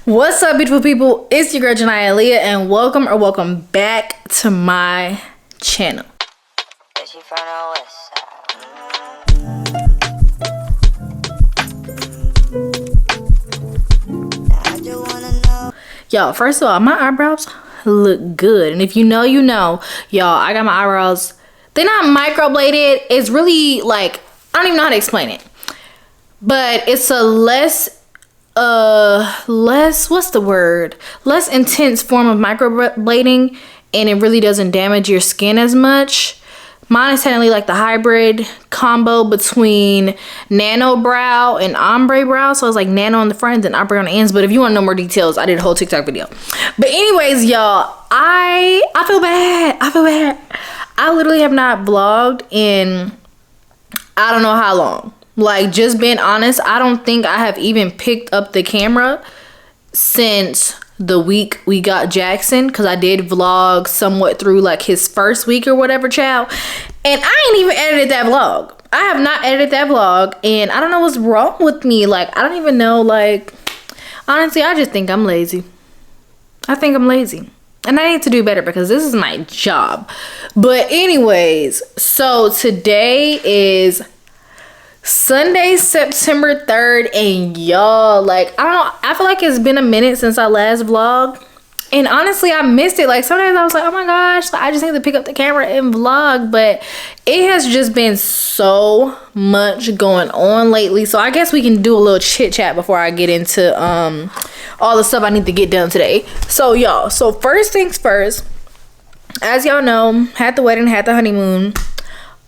What's up, beautiful people? It's your girl Janiaaaliyah, and welcome back to my channel. Y'all, first of all, my eyebrows look good, and if you know, you know. Y'all, I got my eyebrows. They're not microbladed. It's really like, I don't even know how to explain it, but it's a less what's the word, less intense form of microblading, and it really doesn't damage your skin as much. Mine is technically like the hybrid combo between nano brow and ombre brow, so it's like nano on the front and ombre on the ends. But if you want to know more details, I did a whole TikTok video. But anyways, y'all, I feel bad. I literally have not vlogged in I don't know how long. Like, just being honest, I don't think I have even picked up the camera since the week we got Jackson, because I did vlog somewhat through like his first week or whatever, child, and I ain't even edited that vlog. I have not edited that vlog, and I don't know what's wrong with me. Like, I don't even know. Like, honestly, I just think I'm lazy. I think I'm lazy, and I need to do better because this is my job. But anyways, so today is Sunday, September 3rd, and y'all, like, I don't know, I feel like it's been a minute since I last vlogged, and honestly, I missed it. Like, sometimes I was like, oh my gosh, I just need to pick up the camera and vlog, but it has just been so much going on lately, so I guess we can do a little chit chat before I get into all the stuff I need to get done today. So y'all, so first things first, as y'all know, had the wedding, had the honeymoon.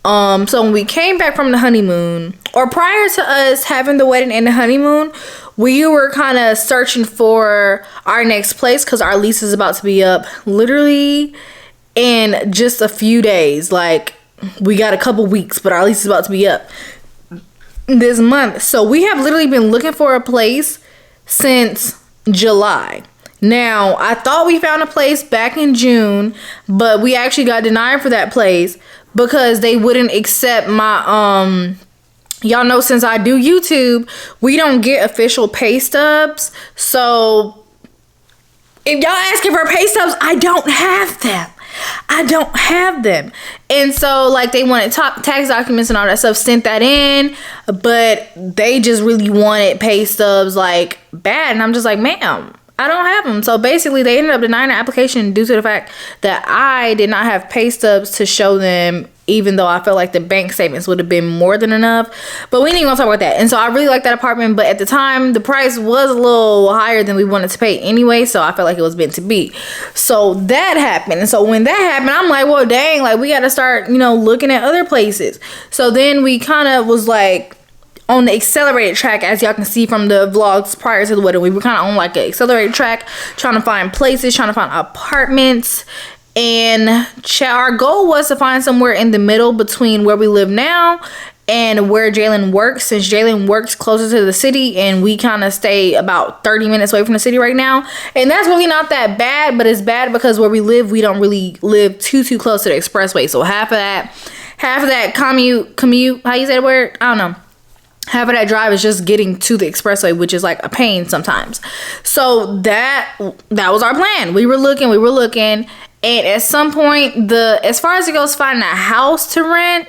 So when we came back from the honeymoon, or prior to us having the wedding and the honeymoon, we were kind of searching for our next place because our lease is about to be up literally in just a few days. Like, we got a couple weeks, but our lease is about to be up this month. So we have literally been looking for a place since July. Now, I thought we found a place back in June, but we actually got denied for that place because they wouldn't accept my, y'all know, since I do YouTube, we don't get official pay stubs. So if y'all asking for pay stubs, I don't have them. And so, like, they wanted tax documents and all that stuff, sent that in, but they just really wanted pay stubs, like, bad. And I'm just like, ma'am, I don't have them. So basically, they ended up denying the application due to the fact that I did not have pay stubs to show them, even though I felt like the bank statements would have been more than enough. But we ain't even gonna talk about that. And so I really liked that apartment, but at the time, the price was a little higher than we wanted to pay anyway, so I felt like it was meant to be. So that happened. And so when that happened, I'm like, well, dang, like, we gotta start, you know, looking at other places. So then we kind of was like, on the accelerated track, as y'all can see from the vlogs prior to the wedding, we were kind of on like an accelerated track, trying to find places, trying to find apartments, and our goal was to find somewhere in the middle between where we live now and where Jalen works, since Jalen works closer to the city and we kind of stay about 30 minutes away from the city right now. And that's really not that bad, but it's bad because where we live, we don't really live too close to the expressway. So half of that commute, how you say the word? I don't know. Half of that drive is just getting to the expressway, which is like a pain sometimes. So that was our plan. We were looking, and at some point, as far as it goes, finding a house to rent,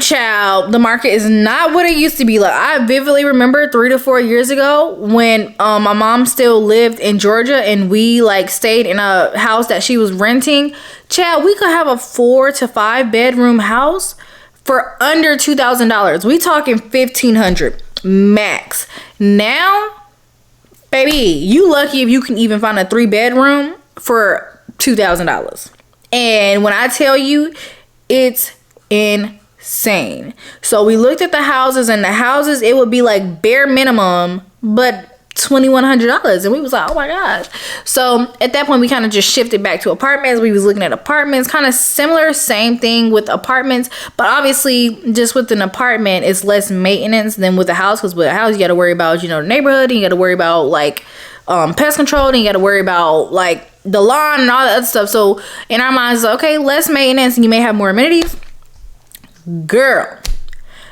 child, the market is not what it used to be. Like, I vividly remember 3 to 4 years ago when my mom still lived in Georgia and we like stayed in a house that she was renting. Child, we could have a 4 to 5 bedroom house for under $2,000. We talking $1,500 max. Now, baby, you lucky if you can even find a 3 bedroom for $2,000. And when I tell you, it's insane. So we looked at the houses, and the houses, it would be like bare minimum, but $2,100, and we was like, oh my gosh. So at that point, we kind of just shifted back to apartments. We was looking at apartments, kind of similar, same thing with apartments, but obviously just with an apartment, it's less maintenance than with a house, because with a house, you got to worry about, you know, the neighborhood, and you got to worry about like pest control, and you got to worry about like the lawn and all that other stuff. So in our minds, okay, less maintenance, and you may have more amenities. Girl,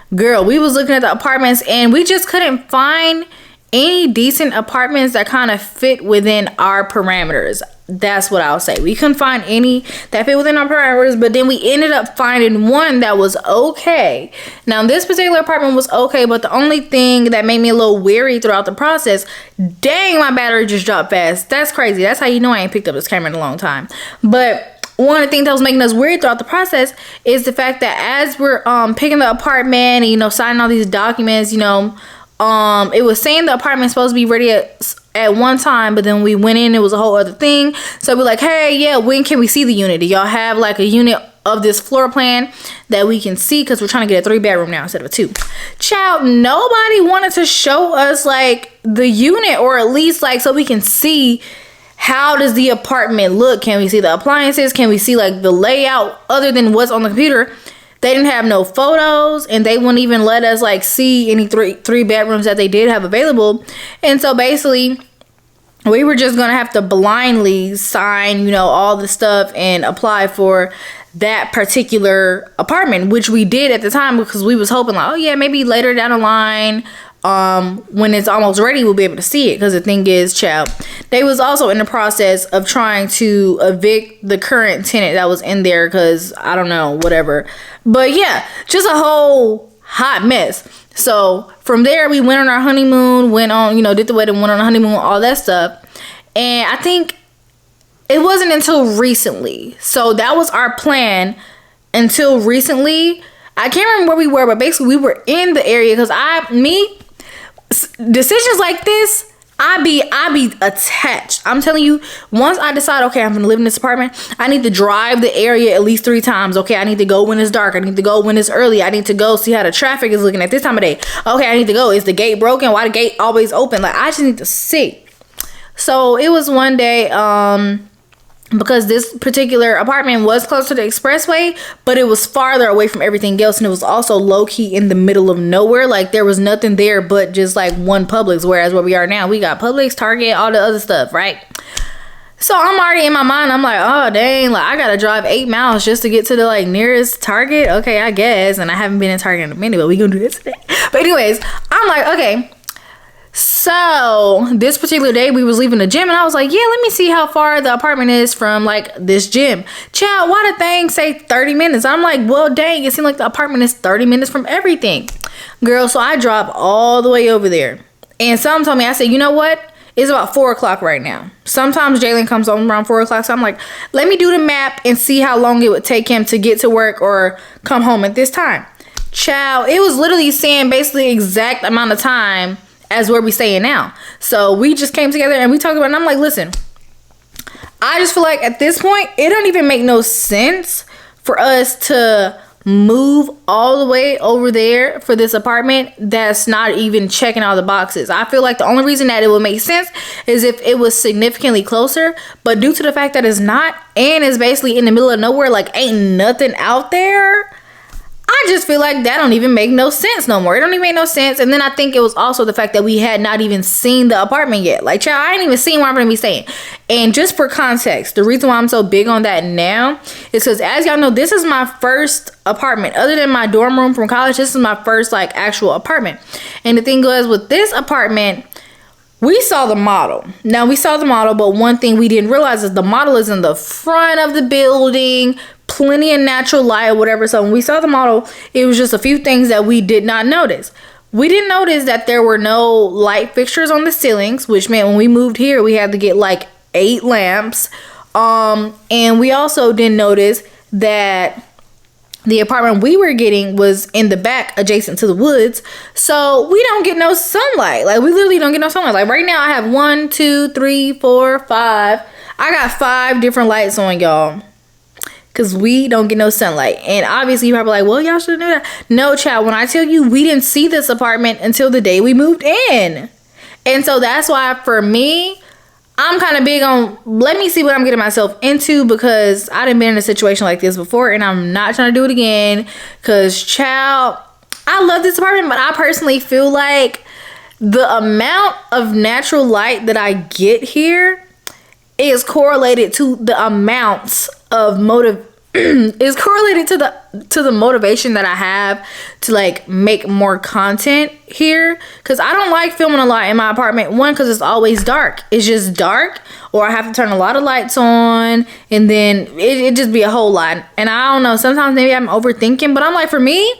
we was looking at the apartments, and we just couldn't find any decent apartments that kind of fit within our parameters. That's what I'll say. We couldn't find any that fit within our parameters, but then we ended up finding one that was okay. Now, this particular apartment was okay, but the only thing that made me a little weary throughout the process, dang, my battery just dropped fast. That's crazy. That's how you know I ain't picked up this camera in a long time. But one of the things that was making us weird throughout the process is the fact that as we're picking the apartment and, you know, signing all these documents, you know, it was saying the apartment's supposed to be ready at one time, but then we went in, it was a whole other thing. So we're like, hey, yeah, when can we see the unit? Do y'all have like a unit of this floor plan that we can see? Because we're trying to get a 3-bedroom now instead of a 2. Child, nobody wanted to show us like the unit, or at least like so we can see how does the apartment look. Can we see the appliances? Can we see like the layout other than what's on the computer? They didn't have no photos, and they wouldn't even let us like see any three bedrooms that they did have available. And so basically we were just gonna have to blindly sign, you know, all the stuff and apply for that particular apartment, which we did at the time because we was hoping like, oh yeah, maybe later down the line, when it's almost ready, we'll be able to see it. Because the thing is, child, they was also in the process of trying to evict the current tenant that was in there, because I don't know, whatever. But yeah, just a whole hot mess. So from there, we went on our honeymoon, went on, you know, did the wedding, went on a honeymoon, all that stuff. And I think it wasn't until recently. So that was our plan until recently. I can't remember where we were, but basically we were in the area because decisions like this, I be attached. I'm telling you, once I decide, okay, I'm gonna live in this apartment, I need to drive the area at least 3 times. Okay, I need to go when it's dark. I need to go when it's early. I need to go see how the traffic is looking at this time of day. Okay, I need to go. Is the gate broken? Why the gate always open? Like, I just need to see. So it was one day, because this particular apartment was close to the expressway, but it was farther away from everything else, and it was also low-key in the middle of nowhere. Like, there was nothing there but just like one Publix, whereas where we are now, we got Publix, Target, all the other stuff, right? So I'm already in my mind, I'm like, oh dang, like I gotta drive 8 miles just to get to the like nearest Target. Okay, I guess. And I haven't been in Target in a minute, but we gonna do this today. But anyways, I'm like, okay. So this particular day we was leaving the gym, and I was like, yeah, let me see how far the apartment is from like this gym. Child, why the thing say 30 minutes? I'm like, well, dang, it seemed like the apartment is 30 minutes from everything. Girl, so I drove all the way over there. And some told me, I said, you know what? It's about 4 o'clock right now. Sometimes Jalen comes home around 4 o'clock. So I'm like, let me do the map and see how long it would take him to get to work or come home at this time. Child, it was literally saying basically exact amount of time as where we staying now. So we just came together and we talked about it, and I'm like, listen, I just feel like at this point, it don't even make no sense for us to move all the way over there for this apartment that's not even checking all the boxes. I feel like the only reason that it would make sense is if it was significantly closer, but due to the fact that it's not, and it's basically in the middle of nowhere, like ain't nothing out there, I just feel like that don't even make no sense no more. It don't even make no sense. And then I think it was also the fact that we had not even seen the apartment yet. Like, child, I ain't even seen where I'm going to be staying. And just for context, the reason why I'm so big on that now is because, as y'all know, this is my first apartment. Other than my dorm room from college, this is my first, like, actual apartment. And the thing was, with this apartment, we saw the model. Now, we saw the model, but one thing we didn't realize is the model is in the front of the building, plenty of natural light or whatever. So when we saw the model, it was just a few things that we did not notice. We didn't notice that there were no light fixtures on the ceilings, which meant when we moved here, we had to get like 8 lamps. And we also didn't notice that the apartment we were getting was in the back adjacent to the woods. So we don't get no sunlight. Like, we literally don't get no sunlight. Like, right now I have 1, 2, 3, 4, 5. I got 5 different lights on, y'all, because we don't get no sunlight. And obviously you're probably like, well, y'all should know that. No, child, when I tell you, we didn't see this apartment until the day we moved in. And so that's why, for me, I'm kind of big on, let me see what I'm getting myself into, because I done been in a situation like this before, and I'm not trying to do it again. Because, child, I love this apartment, but I personally feel like the amount of natural light that I get here is correlated to the amounts of is correlated to the motivation that I have to like make more content here, because I don't like filming a lot in my apartment. One, because it's always dark. It's just dark, or I have to turn a lot of lights on, and then it just be a whole lot. And I don't know, sometimes maybe I'm overthinking, but I'm like, for me,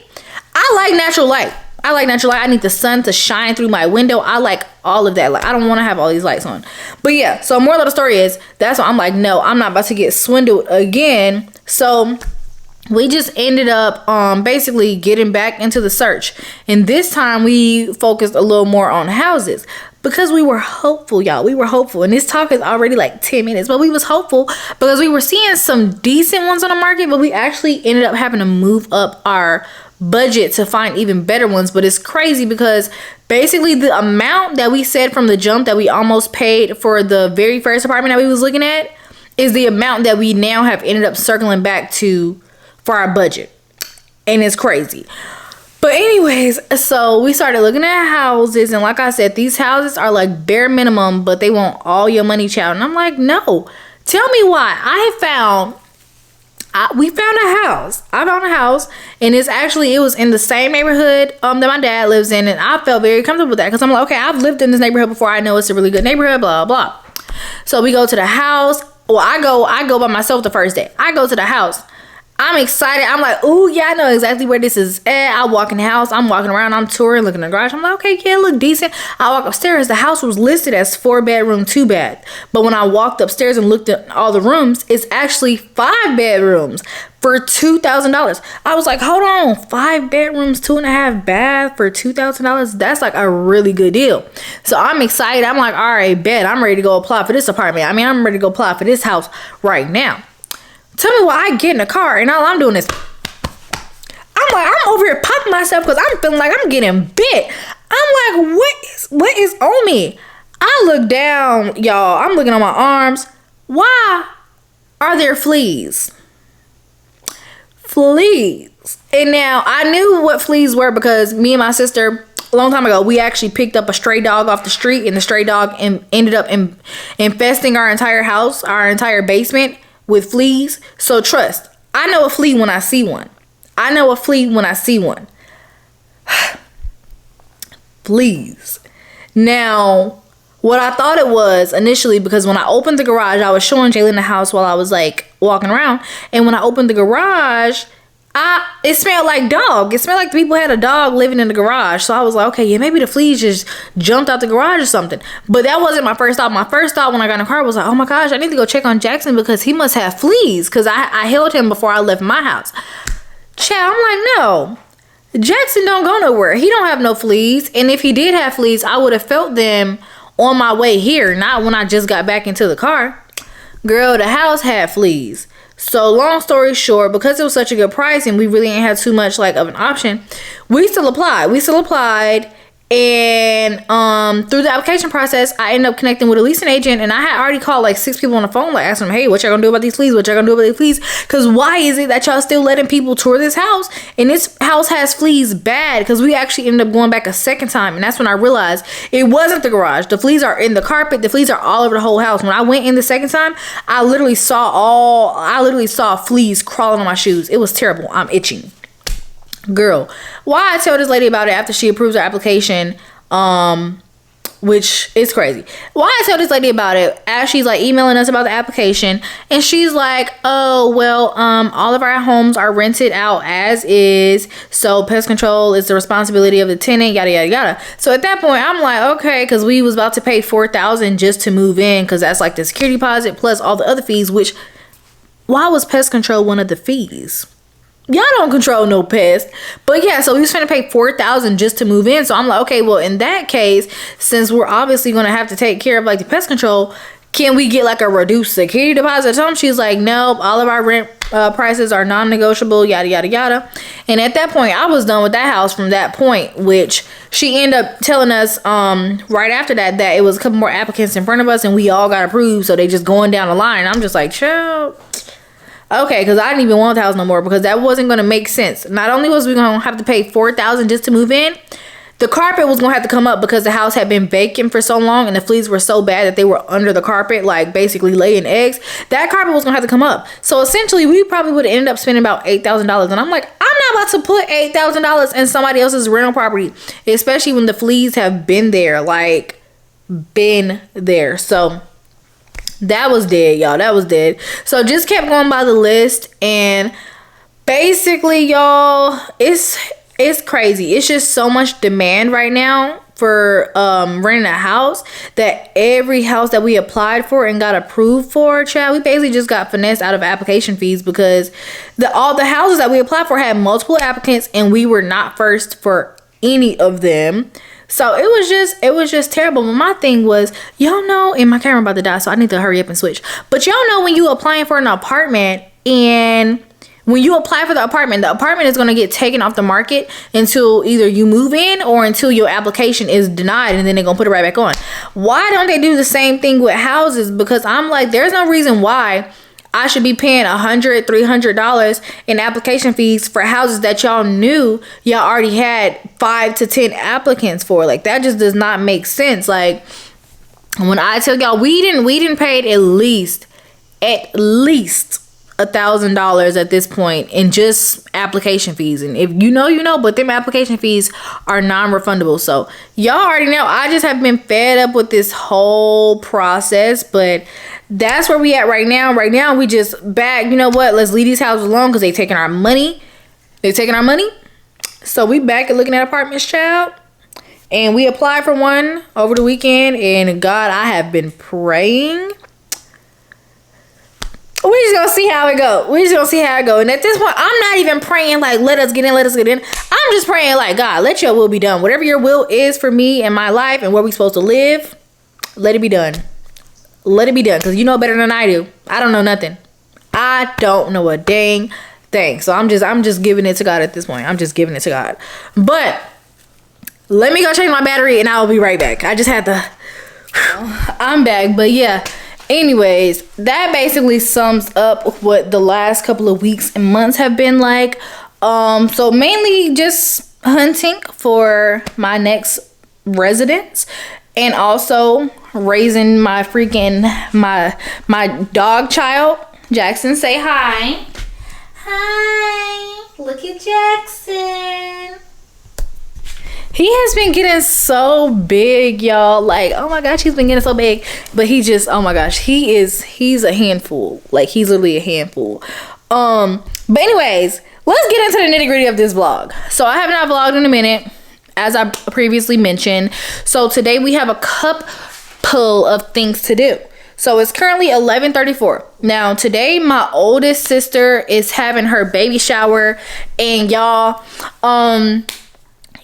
I like natural light. I need the sun to shine through my window. I like all of that. Like, I don't want to have all these lights on. But yeah, so moral of the story is, that's why I'm like, no, I'm not about to get swindled again. So we just ended up basically getting back into the search. And this time we focused a little more on houses, because we were hopeful, y'all. We were hopeful. And this talk is already like 10 minutes, but we was hopeful because we were seeing some decent ones on the market, but we actually ended up having to move up our budget to find even better ones. But it's crazy because basically the amount that we said from the jump that we almost paid for the very first apartment that we was looking at is the amount that we now have ended up circling back to for our budget. And it's crazy. But anyways, so we started looking at houses, and like I said, these houses are like bare minimum, but they want all your money, child. And I'm like, no, tell me why. We found a house. I found a house, and it was in the same neighborhood that my dad lives in, and I felt very comfortable with that, because I'm like, okay, I've lived in this neighborhood before. I know it's a really good neighborhood, blah, blah, blah. So we go to the house. Well, I go by myself the first day. I go to the house. I'm excited. I'm like, ooh, yeah, I know exactly where this is at. I walk in the house. I'm walking around. I'm touring, looking in the garage. I'm like, okay, yeah, look decent. I walk upstairs. The house was listed as 4-bedroom, 2-bath. But when I walked upstairs and looked at all the rooms, it's actually 5 bedrooms for $2,000. I was like, hold on, 5 bedrooms, 2.5 bath for $2,000. That's like a really good deal. So I'm excited. I'm like, all right, bet. I'm ready to go apply for this apartment. I'm ready to go apply for this house right now. Tell me why I get in the car and all I'm doing is, I'm over here popping myself because I'm feeling like I'm getting bit. I'm like, what is on me? I look down, y'all. I'm looking on my arms. Why are there fleas? Fleas. And now I knew what fleas were because me and my sister, a long time ago, we actually picked up a stray dog off the street, and the stray dog ended up infesting our entire house, our entire basement with fleas. So trust, I know a flea when I see one. Fleas. Now, what I thought it was initially, because when I opened the garage, I was showing Jalen the house while I was like walking around, and when I opened the garage, it smelled like dog. It smelled like the people had a dog living in the garage. So I was like, okay, yeah, maybe the fleas just jumped out the garage or something. But that wasn't my first thought. My first thought when I got in the car was like, oh my gosh, I need to go check on Jackson because he must have fleas, because I held him before I left my house. Child, I'm like, no, Jackson don't go nowhere. He don't have no fleas. And if he did have fleas, I would have felt them on my way here, not when I just got back into the car. Girl, the house had fleas. So long story short, because it was such a good price and we really ain't had too much like of an option, we still applied. And through the application process, I ended up connecting with a leasing agent, and I had already called like 6 people on the phone, like asking them, hey, what y'all gonna do about these fleas? Because why is it that y'all still letting people tour this house? And this house has fleas bad, because we actually ended up going back a second time, and that's when I realized it wasn't the garage. The fleas are in the carpet. The fleas are all over the whole house. When I went in the second time, I literally saw fleas crawling on my shoes. It was terrible. I'm itching. Girl, why I tell this lady about it after she approves her application, which is crazy. Why I tell this lady about it as she's like emailing us about the application, and she's like, oh well, all of our homes are rented out as is, so pest control is the responsibility of the tenant, yada yada yada. So at that point I'm like, okay, because we was about to pay $4,000 just to move in, because that's like the security deposit plus all the other fees. Which, why was pest control one of the fees? Y'all don't control no pest. But yeah, so we was finna pay $4,000 just to move in. So I'm like, okay, well, in that case, since we're obviously gonna have to take care of like the pest control, can we get like a reduced security deposit? So she's like, nope, all of our rent prices are non-negotiable, yada yada yada. And at that point, I was done with that house from that point, which she ended up telling us right after that it was a couple more applicants in front of us and we all got approved, so they just going down the line. I'm just like, chill. Okay, because I didn't even want the house no more, because that wasn't going to make sense. Not only was we going to have to pay $4,000 just to move in, the carpet was gonna have to come up because the house had been vacant for so long and the fleas were so bad that they were under the carpet, like basically laying eggs. That carpet was gonna have to come up. So essentially we probably would have ended up spending about $8,000. And I'm like, I'm not about to put $8,000 in somebody else's rental property, especially when the fleas have been there, like been there. So that was dead, y'all. That was dead. So just kept going by the list, and basically, y'all, it's crazy. It's just so much demand right now for renting a house that every house that we applied for and got approved for, child, we basically just got finessed out of application fees because all the houses that we applied for had multiple applicants and we were not first for any of them. So it was just terrible. But my thing was, y'all know, and my camera about to die, so I need to hurry up and switch. But y'all know when you applying for an apartment, and when you apply for the apartment is going to get taken off the market until either you move in or until your application is denied, and then they're going to put it right back on. Why don't they do the same thing with houses? Because I'm like, there's no reason why I should be paying $100, $300 in application fees for houses that y'all knew y'all already had 5 to 10 applicants for. Like, that just does not make sense. Like, when I tell y'all, we didn't pay at least $1,000 at this point in just application fees. And if you know, but them application fees are non-refundable. So y'all already know, I just have been fed up with this whole process. But that's where we at right now. Right now we just back, you know what, let's leave these houses alone because they taking our money. So we back at looking at apartments, child. And we applied for one over the weekend, and God, I have been praying. We're just gonna see how it go. And at this point, I'm not even praying like, let us get in. I'm just praying like, God, let your will be done. Whatever your will is for me and my life and where we supposed to live, let it be done. Because you know better than I do. I don't know nothing. I don't know a dang thing. So I'm just giving it to God at this point. I'm just giving it to God. But let me go change my battery and I'll be right back. I just had to. I'm back. But yeah. Anyways, that basically sums up what the last couple of weeks and months have been like. So mainly just hunting for my next residence, and also raising my my dog child. Jackson, say hi. Hi. Look at Jackson. He has been getting so big, y'all. Like, oh my gosh, he's been getting so big. But he just, oh my gosh, he's a handful. Like, he's literally a handful. But anyways, let's get into the nitty-gritty of this vlog. So I have not vlogged in a minute, as I previously mentioned. So today we have a couple of things to do. So it's currently 11:34. Now today my oldest sister is having her baby shower, and y'all,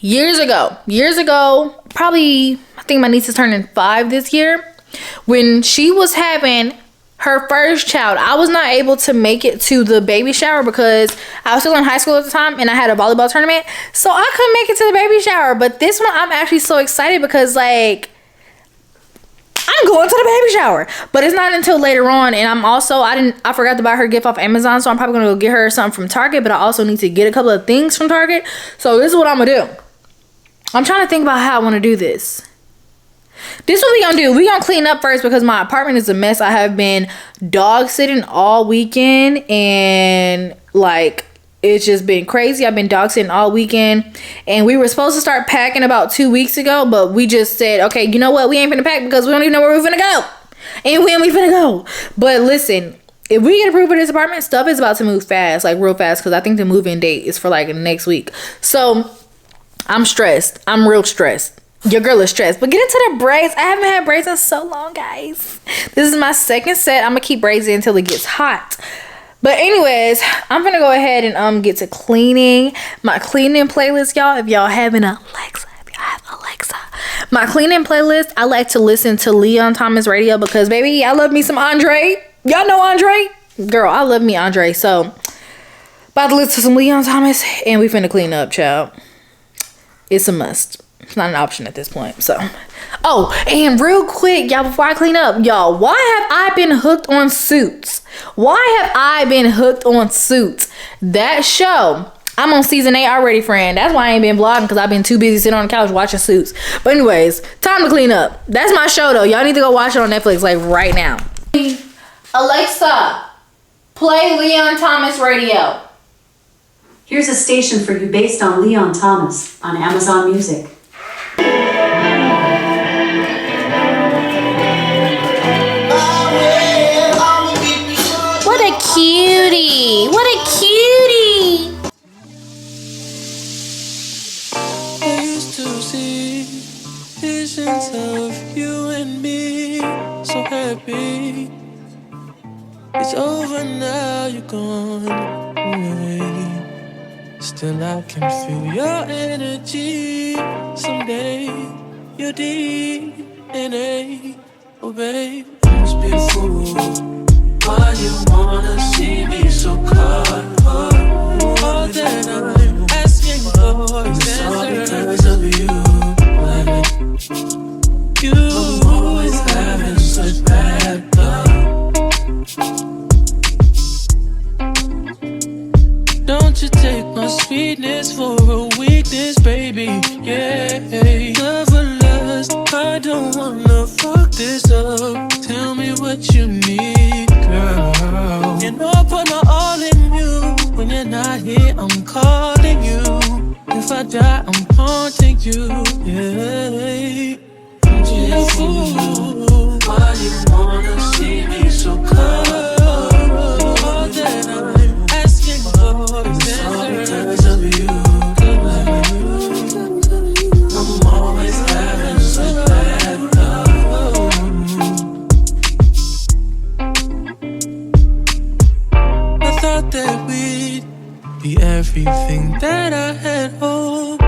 years ago, probably, I think my niece is turning 5 this year. When she was having her first child, I was not able to make it to the baby shower because I was still in high school at the time and I had a volleyball tournament. So I couldn't make it to the baby shower. But this one, I'm actually so excited because, like, I'm going to the baby shower. But it's not until later on. And I forgot to buy her gift off Amazon. So I'm probably going to go get her something from Target. But I also need to get a couple of things from Target. So this is what I'm going to do. I'm trying to think about how I want to do this. This is what we're going to do. We're going to clean up first because my apartment is a mess. I have been dog sitting all weekend, and like, it's just been crazy. I've been dog sitting all weekend, and we were supposed to start packing about 2 weeks ago, but we just said, okay, you know what? We ain't finna pack because we don't even know where we're finna go. And when we finna go. But listen, if we get approved for this apartment, stuff is about to move fast, like real fast, because I think the move-in date is for like next week. So I'm stressed. I'm real stressed. Your girl is stressed. But get into the braids. I haven't had braids in so long, guys. This is my second set. I'm gonna keep braids in until it gets hot. But anyways, I'm gonna go ahead and get to cleaning. My cleaning playlist, y'all. If y'all have an Alexa, my cleaning playlist, I like to listen to Leon Thomas radio because, baby, I love me some Andre. Y'all know Andre? Girl, I love me Andre. So about to listen to some Leon Thomas, and we finna clean up, child. It's a must. It's not an option at this point. So, oh, and real quick, y'all, before I clean up, y'all, why have I been hooked on Suits? That show I'm on season 8 already, friend. That's why I ain't been vlogging, because I've been too busy sitting on the couch watching Suits. But anyways, time to clean up. That's my show, though. Y'all need to go watch it on Netflix, like, right now. Alexa, play Leon Thomas radio. Here's a station for you based on Leon Thomas on Amazon Music. What a cutie. What a cutie. I used to see visions of you and me, so happy. It's over now, you're gone away. Still I can feel your energy. Someday your DNA, oh babe. I must be a fool. Why you wanna see me so caught? All that I'm asking for is all because of you. I'm always having such bad luck. Don't you take my sweetness for a weakness, baby? Yeah, love or lust, I don't wanna fuck this up. Tell me what you need, girl. You know I put my all in you. When you're not here, I'm calling you. If I die, I'm haunting you. Yeah, I'm just a fool. Why you wanna see me so cold? All that I'm asking for is because of you. I'm always having such bad luck. I thought that we'd be everything that I had hoped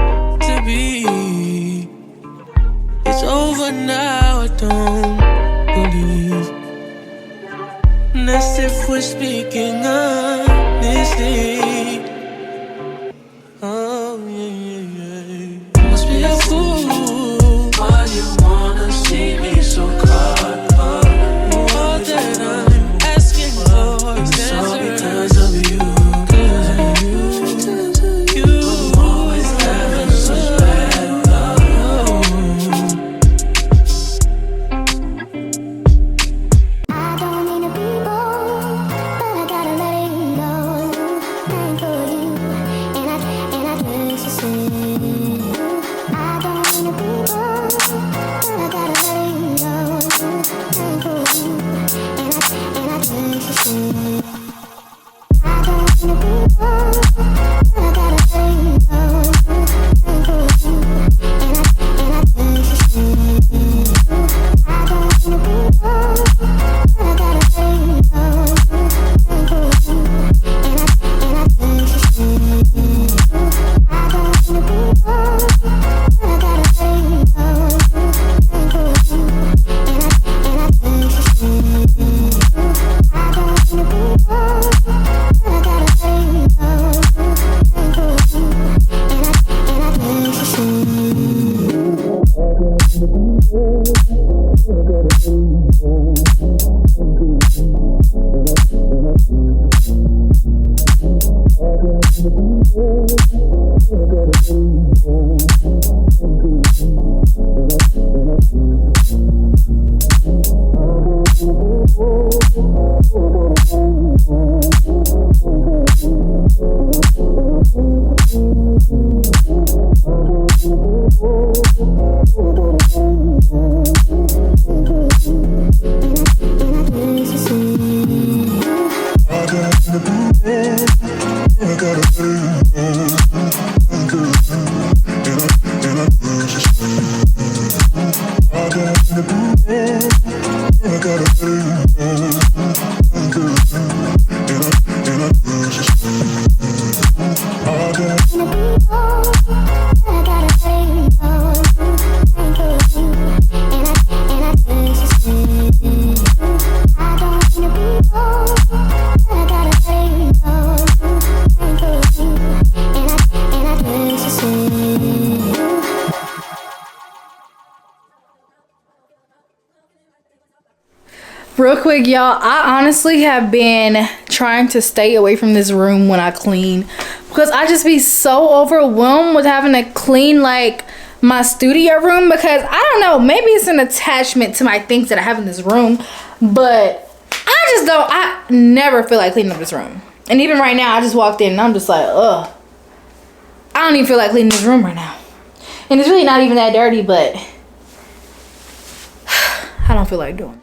to be. It's over now, I don't believe. And as if we're speaking honestly. Oh, yeah. Must be a fool. Why you wanna see me so caught? All that I'm asking for is all because of you. You always having such bad luck. I don't mean to be bold, but I gotta let it know. Thank for you, and I just say I don't mean to be bold, but I gotta let it know. Thank for you, and I just say I don't mean to be bold, but I gotta let it know. Thank for you, and I just say I don't mean to be bold. Real quick, y'all, I honestly have been trying to stay away from this room when I clean because I just be so overwhelmed with having to clean like my studio room, because I don't know, maybe it's an attachment to my things that I have in this room, but I never feel like cleaning up this room. And even right now, I just walked in and I'm just like, ugh, I don't even feel like cleaning this room right now. And it's really not even that dirty, but I don't feel like doing it.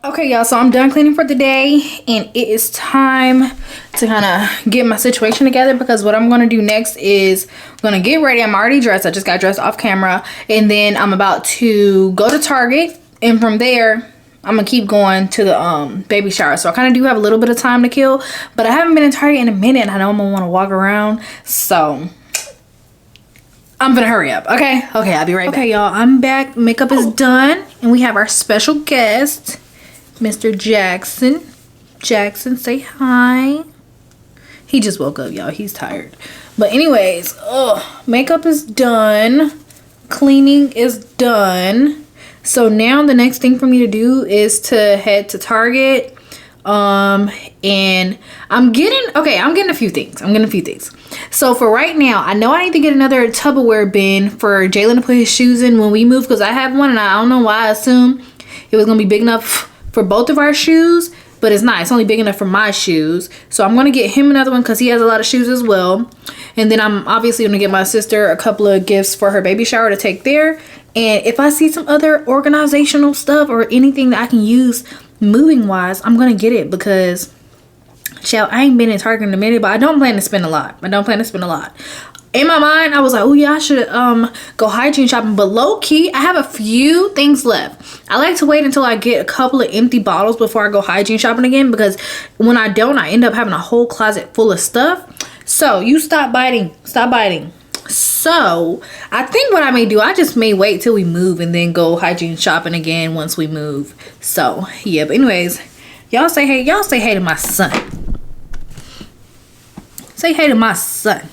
Okay, y'all, so I'm done cleaning for the day and it is time to kind of get my situation together, because what I'm going to do next is I'm going to get ready. I'm already dressed. I just got dressed off camera, and then I'm about to go to Target, and from there I'm gonna keep going to the baby shower. So I kind of do have a little bit of time to kill, but I haven't been in Target in a minute and I know I'm gonna want to walk around, so I'm gonna hurry up. Okay, I'll be right back. Okay, y'all, I'm back. Makeup is done and we have our special guest, Mr. Jackson. Jackson, say hi. He just woke up, y'all. He's tired. But anyways, makeup is done. Cleaning is done. So now the next thing for me to do is to head to Target. And I'm getting a few things. So for right now, I know I need to get another Tupperware bin for Jalen to put his shoes in when we move, because I have one and I don't know why I assumed it was gonna be big enough for both of our shoes, but it's not. It's only big enough for my shoes. So I'm gonna get him another one because he has a lot of shoes as well. And then I'm obviously gonna get my sister a couple of gifts for her baby shower to take there. And if I see some other organizational stuff or anything that I can use moving wise, I'm gonna get it, because Child, I ain't been in Target in a minute, but I don't plan to spend a lot. In my mind, I was like, oh yeah, I should go hygiene shopping. But low key, I have a few things left. I like to wait until I get a couple of empty bottles before I go hygiene shopping again, because when I don't, I end up having a whole closet full of stuff. So you stop biting. So I think what I may do, I just may wait till we move and then go hygiene shopping again once we move. So yeah, but anyways, y'all say hey to my son. Say hey to my son.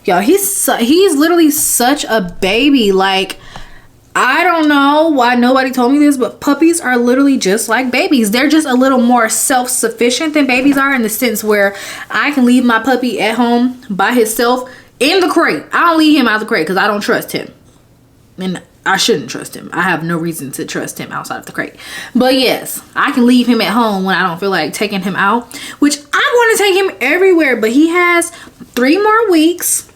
Y'all, he's literally such a baby. Like, I don't know why nobody told me this, but puppies are literally just like babies. They're just a little more self-sufficient than babies are, in the sense where I can leave my puppy at home by himself in the crate. I don't leave him out of the crate because I don't trust him. And I shouldn't trust him. I have no reason to trust him outside of the crate. But yes, I can leave him at home when I don't feel like taking him out, which I want to take him everywhere, but he has 3 more weeks.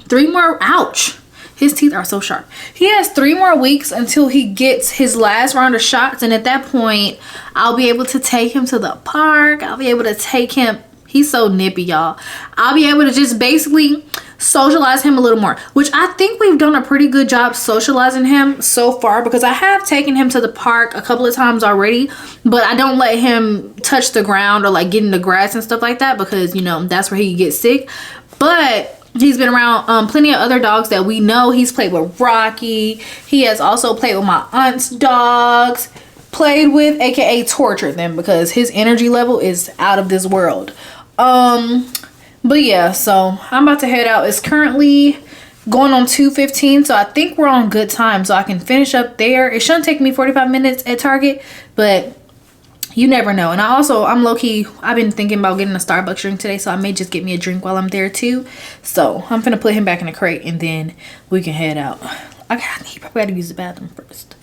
3 more, ouch. His teeth are so sharp. He has 3 more weeks until he gets his last round of shots. And at that point, I'll be able to take him to the park. I'll be able to take him. He's so nippy, y'all. I'll be able to just basically socialize him a little more, which I think we've done a pretty good job socializing him so far, because I have taken him to the park a couple of times already, but I don't let him touch the ground or like get in the grass and stuff like that, because, you know, that's where he gets sick. But he's been around plenty of other dogs that we know. He's played with Rocky. He has also played with my aunt's dogs. Played with, aka tortured them, because his energy level is out of this world. But yeah, so I'm about to head out. It's currently going on 2:15, so I think we're on good time, so I can finish up there. It shouldn't take me 45 minutes at Target, but you never know. And I'm low-key, I've been thinking about getting a Starbucks drink today, so I may just get me a drink while I'm there too. So I'm gonna put him back in the crate and then we can head out. He probably gotta use the bathroom first.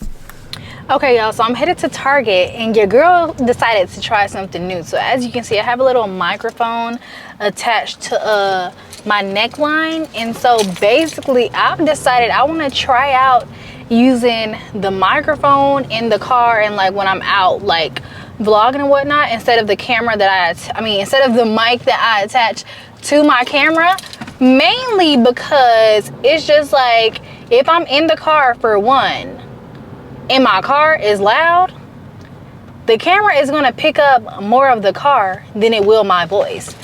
Okay, y'all, so I'm headed to Target and your girl decided to try something new. So as you can see, I have a little microphone attached to my neckline, and so basically I've decided I want to try out using the microphone in the car and like when I'm out like vlogging and whatnot, instead of the camera that instead of the mic that I attach to my camera, mainly because it's just like, if I'm in the car, for one, and my car is loud, the camera is going to pick up more of the car than it will my voice.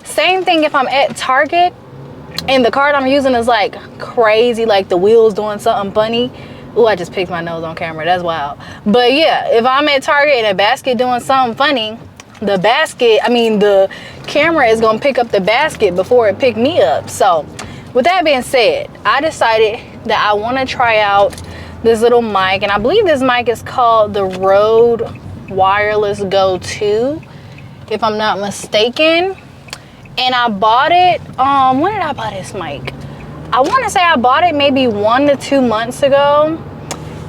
Same thing if I'm at Target and the car that I'm using is like crazy, like the wheels doing something funny. Ooh, I just picked my nose on camera. That's wild. But yeah, if I'm at Target and a basket doing something funny, the camera is going to pick up the basket before it picked me up. So with that being said, I decided that I want to try out this little mic, and I believe this mic is called the Rode Wireless Go 2, if I'm not mistaken. And I bought it, when did I buy this mic? I want to say I bought it maybe 1 to 2 months ago.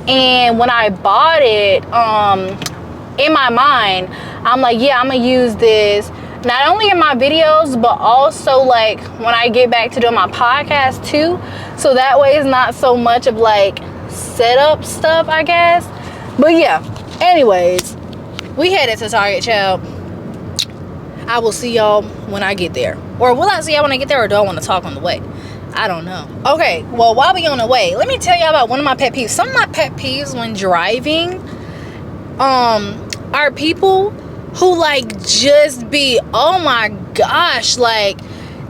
And when I bought it, in my mind, I'm like, yeah, I'm gonna use this not only in my videos, but also like when I get back to doing my podcast too. So that way it's not so much of like setup stuff, I guess. But yeah, anyways, we headed to Target, child. I will see y'all when I get there. Or will I see y'all when I get there, or do I want to talk on the way? I don't know. Okay, well, while we on the way, let me tell y'all about one of my pet peeves. Some of my pet peeves when driving are people who like just be, oh my gosh, like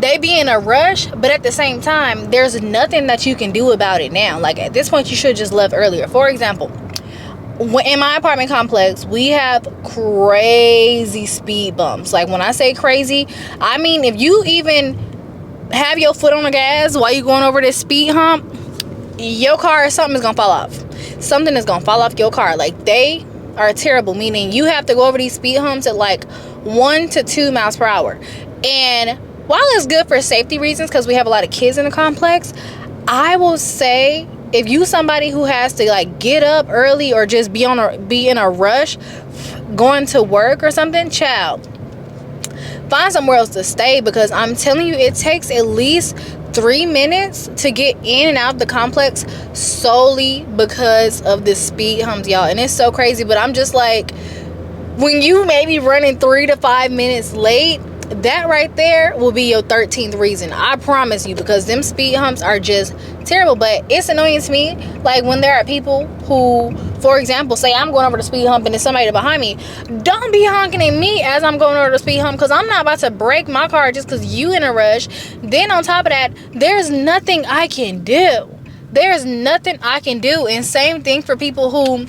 they be in a rush, but at the same time, there's nothing that you can do about it now. Like at this point, you should just left earlier. For example, in my apartment complex, we have crazy speed bumps. Like when I say crazy, I mean if you even have your foot on the gas while you're going over this speed hump, your car, something is gonna fall off. Something is gonna fall off your car. Like they are terrible, meaning you have to go over these speed humps at like 1 to 2 miles per hour. And while it's good for safety reasons, because we have a lot of kids in the complex, I will say if you somebody who has to like get up early or just be in a rush going to work or something, child, find somewhere else to stay, because I'm telling you, it takes at least 3 minutes to get in and out of the complex solely because of the speed humps, y'all. And it's so crazy, but I'm just like, when you may be running 3 to 5 minutes late, that right there will be your 13th reason. I promise you, because them speed humps are just terrible. But it's annoying to me, like when there are people who, for example, say I'm going over the speed hump and there's somebody behind me. Don't be honking at me as I'm going over the speed hump, because I'm not about to break my car just because you in a rush. Then on top of that, there's nothing I can do. There's nothing I can do. And same thing for people who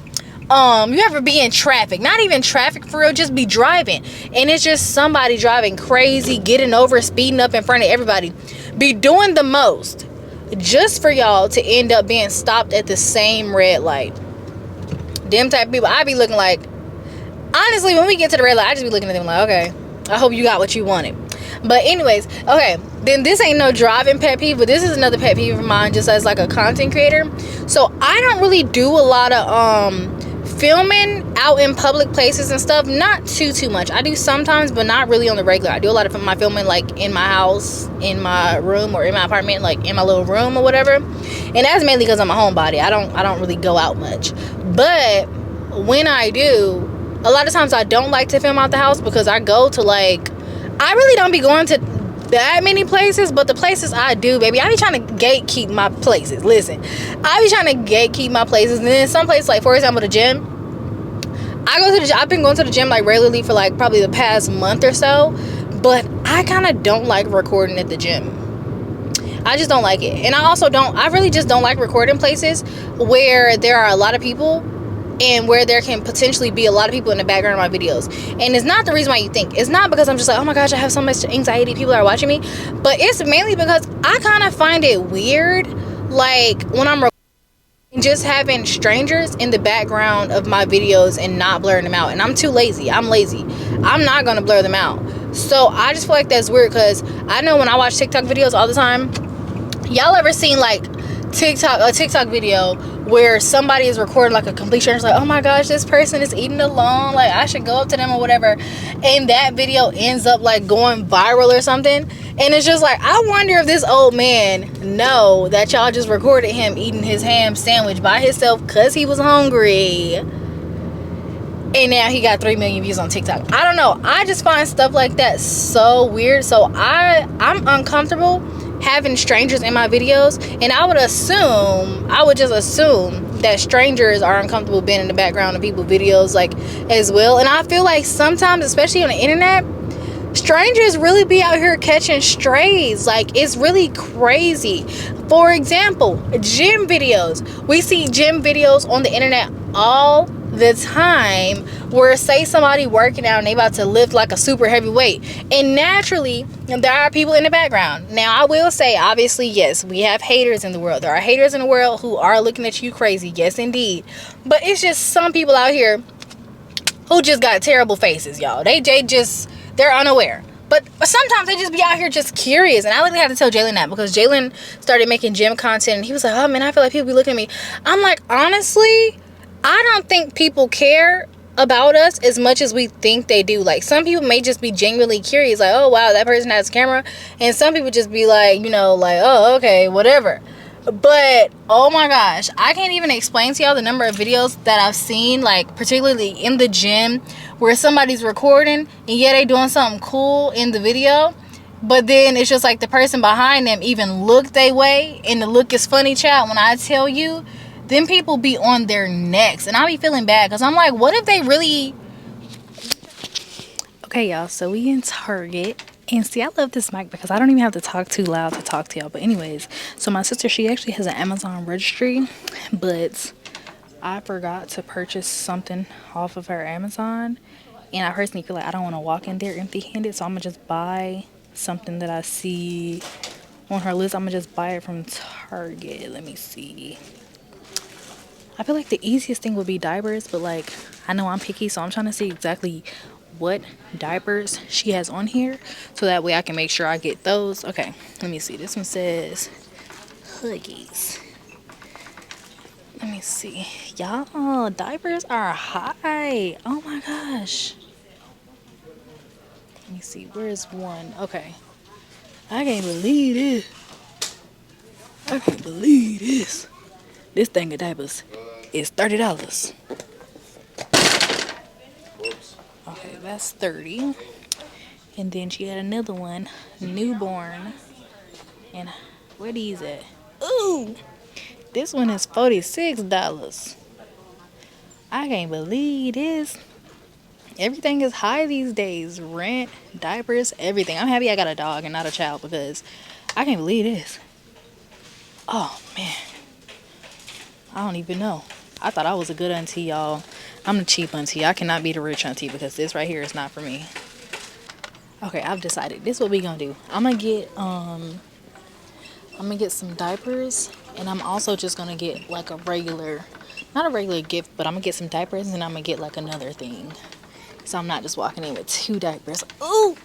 you ever be in traffic, not even traffic for real, just be driving and it's just somebody driving crazy, getting over, speeding up in front of everybody, be doing the most just for y'all to end up being stopped at the same red light. Them type of people, I be looking like, honestly, when we get to the red light, I just be looking at them like, okay, I hope you got what you wanted. But anyways, okay, then this ain't no driving pet peeve, but this is another pet peeve of mine, just as like a content creator. So I don't really do a lot of filming out in public places and stuff. Not too much. I do sometimes, but not really on the regular. I do a lot of my filming like in my house, in my room, or in my apartment, like in my little room or whatever. And that's mainly because I'm a homebody. I don't really go out much. But when I do, a lot of times I don't like to film out the house, because I go to like, I really don't be going to that many places, but the places I do, baby, I be trying to gatekeep my places. Listen, I be trying to gatekeep my places. And then some places, like for example the gym, I've been going to the gym like regularly for like probably the past month or so, but I kind of don't like recording at the gym. I just don't like it. And I really just don't like recording places where there are a lot of people and where there can potentially be a lot of people in the background of my videos. And it's not the reason why you think. It's not because I'm just like, oh my gosh, I have so much anxiety, people are watching me. But it's mainly because I kind of find it weird, like when I'm just having strangers in the background of my videos and not blurring them out. And I'm too lazy. I'm lazy. I'm not going to blur them out. So I just feel like that's weird, because I know when I watch TikTok videos all the time, y'all ever seen like a TikTok video where somebody is recording like a complete stranger, like, oh my gosh, this person is eating alone, like I should go up to them or whatever, and that video ends up like going viral or something. And it's just like, I wonder if this old man know that y'all just recorded him eating his ham sandwich by himself because he was hungry, and now he got 3 million views on TikTok. I don't know, I just find stuff like that so weird. So I'm uncomfortable having strangers in my videos, and I would just assume that strangers are uncomfortable being in the background of people's videos like as well. And I feel like sometimes, especially on the internet, strangers really be out here catching strays. Like, it's really crazy. For example, gym videos. We see gym videos on the internet all the time where, say somebody working out and they about to lift like a super heavy weight, and naturally there are people in the background. Now I will say, obviously, yes, we have haters in the world. There are haters in the world who are looking at you crazy, yes indeed. But it's just some people out here who just got terrible faces, y'all. They're unaware. But sometimes they just be out here just curious. And I literally had to tell Jalen that, because Jalen started making gym content and he was like, oh man, I feel like people be looking at me. I'm like, honestly, I don't think people care about us as much as we think they do. Like, some people may just be genuinely curious, like, oh wow, that person has a camera. And some people just be like, like, oh okay, whatever. But oh my gosh, I can't even explain to y'all the number of videos that I've seen, like particularly in the gym, where somebody's recording and yeah, they doing something cool in the video, but then it's just like the person behind them even look they way, and the look is funny, chat. When I tell you, then people be on their necks, and I be feeling bad, because I'm like, what if they really... Okay, y'all, so we in Target. And see, I love this mic because I don't even have to talk too loud to talk to y'all. But anyways, so my sister, she actually has an Amazon registry, but I forgot to purchase something off of her Amazon. And I personally feel like I don't want to walk in there empty-handed, so I'm going to just buy something that I see on her list. I'm going to just buy it from Target. Let me see. I feel like the easiest thing would be diapers, but like, I know I'm picky, so I'm trying to see exactly what diapers she has on here, so that way I can make sure I get those. Okay, let me see. This one says Huggies. Let me see. Y'all, diapers are high. Oh my gosh. Let me see. Where's one? Okay. I can't believe this. I can't believe this. This thing of diapers is $30. that's 30. And then she had another one, newborn. And where these at? Ooh, this one is $46. I can't believe this. Everything is high these days. Rent, diapers, everything. I'm happy I got a dog and not a child because I can't believe this. Oh, man. I don't even know. I thought I was a good auntie, y'all. I'm the cheap auntie. I cannot be the rich auntie because this right here is not for me. Okay, I've decided. This is what we gonna do. I'm gonna get some diapers, and I'm also just gonna get like a regular, not a regular gift, but I'm gonna get some diapers and I'm gonna get like another thing. So I'm not just walking in with 2 diapers. Ooh!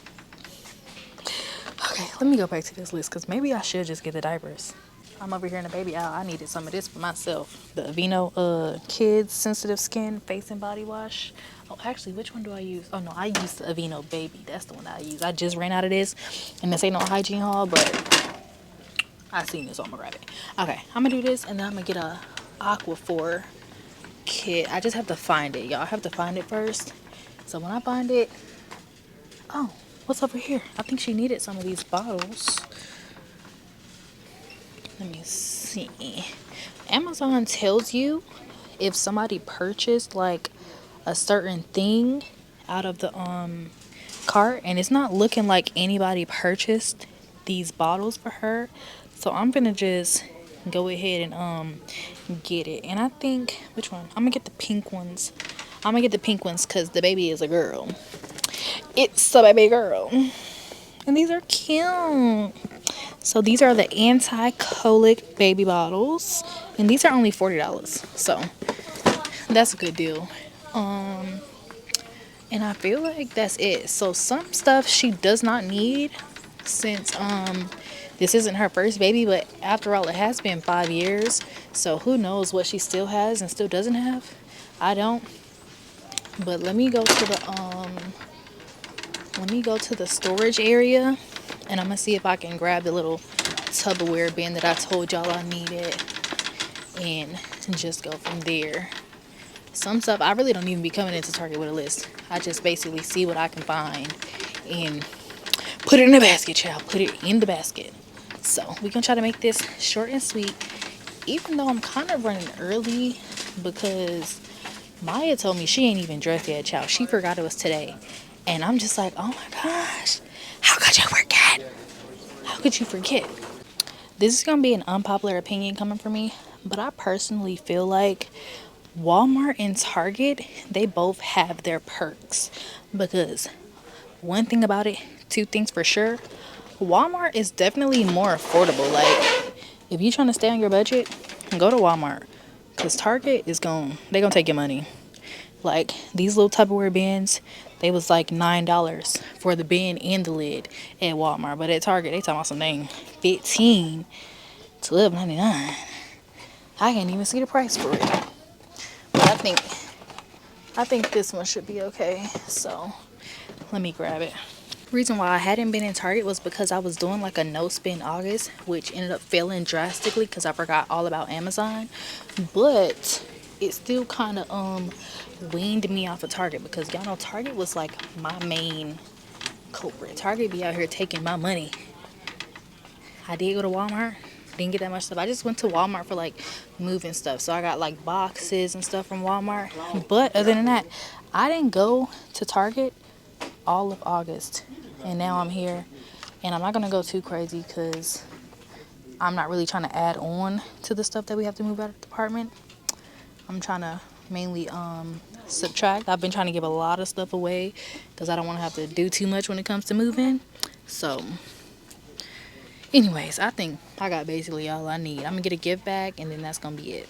Okay, let me go back to this list because maybe I should just get the diapers. I'm over here in the baby aisle. I needed some of this for myself. The Aveeno Kids Sensitive Skin Face and Body Wash. Oh, actually, which one do I use? Oh, no, I use the Aveeno Baby. That's the one I use. I just ran out of this. And this ain't no hygiene haul, but I seen this, so I'm gonna grab it. Okay, I'm gonna do this, and then I'm gonna get a Aquaphor kit. I just have to find it, y'all. I have to find it first. So when I find it... Oh, what's over here? I think she needed some of these bottles. Let me see. Amazon tells you if somebody purchased like a certain thing out of the cart, and it's not looking like anybody purchased these bottles for her. So I'm gonna just go ahead and get it. And I think, which one? I'm gonna get the pink ones. I'm gonna get the pink ones because the baby is a girl. It's a baby girl. And these are cute. So these are the anti-colic baby bottles, and these are only $40, so that's a good deal. And I feel like that's it. So some stuff she does not need since this isn't her first baby, but after all, it has been 5 years, so who knows what she still has and still doesn't have. I don't. But let me go to the storage area, and I'm gonna see if I can grab the little Tupperware bin that I told y'all I needed and just go from there. Some stuff I really don't even be coming into Target with a list. I just basically see what I can find and put it in the basket, child. Put it in the basket. So we're gonna try to make this short and sweet, even though I'm kind of running early because Maya told me she ain't even dressed yet, child. She forgot it was today. And I'm just like, oh my gosh, how could you forget? How could you forget? This is going to be an unpopular opinion coming from me, but I personally feel like Walmart and Target, they both have their perks. Because one thing about it, 2 things for sure, Walmart is definitely more affordable. Like, if you're trying to stay on your budget, go to Walmart. Because Target is they're going to take your money. Like, these little Tupperware bins, they was like $9 for the bin and the lid at Walmart. But at Target, they talking about some dang $15, $12.99. I can't even see the price for it. But I think this one should be okay. So, let me grab it. Reason why I hadn't been in Target was because I was doing like a no spend August, which ended up failing drastically because I forgot all about Amazon. But it still kind of weaned me off of Target because y'all know Target was like my main culprit. Target be out here taking my money. I did go to Walmart, didn't get that much stuff. I just went to Walmart for like moving stuff, so I got like boxes and stuff from Walmart. But other than that, I didn't go to Target all of August, and now I'm here. And I'm not gonna go too crazy because I'm not really trying to add on to the stuff that we have to move out of the apartment. I'm trying to mainly subtract. I've been trying to give a lot of stuff away because I don't want to have to do too much when it comes to moving. So anyways, I think I got basically all I need. I'm gonna get a gift bag, and then that's gonna be it.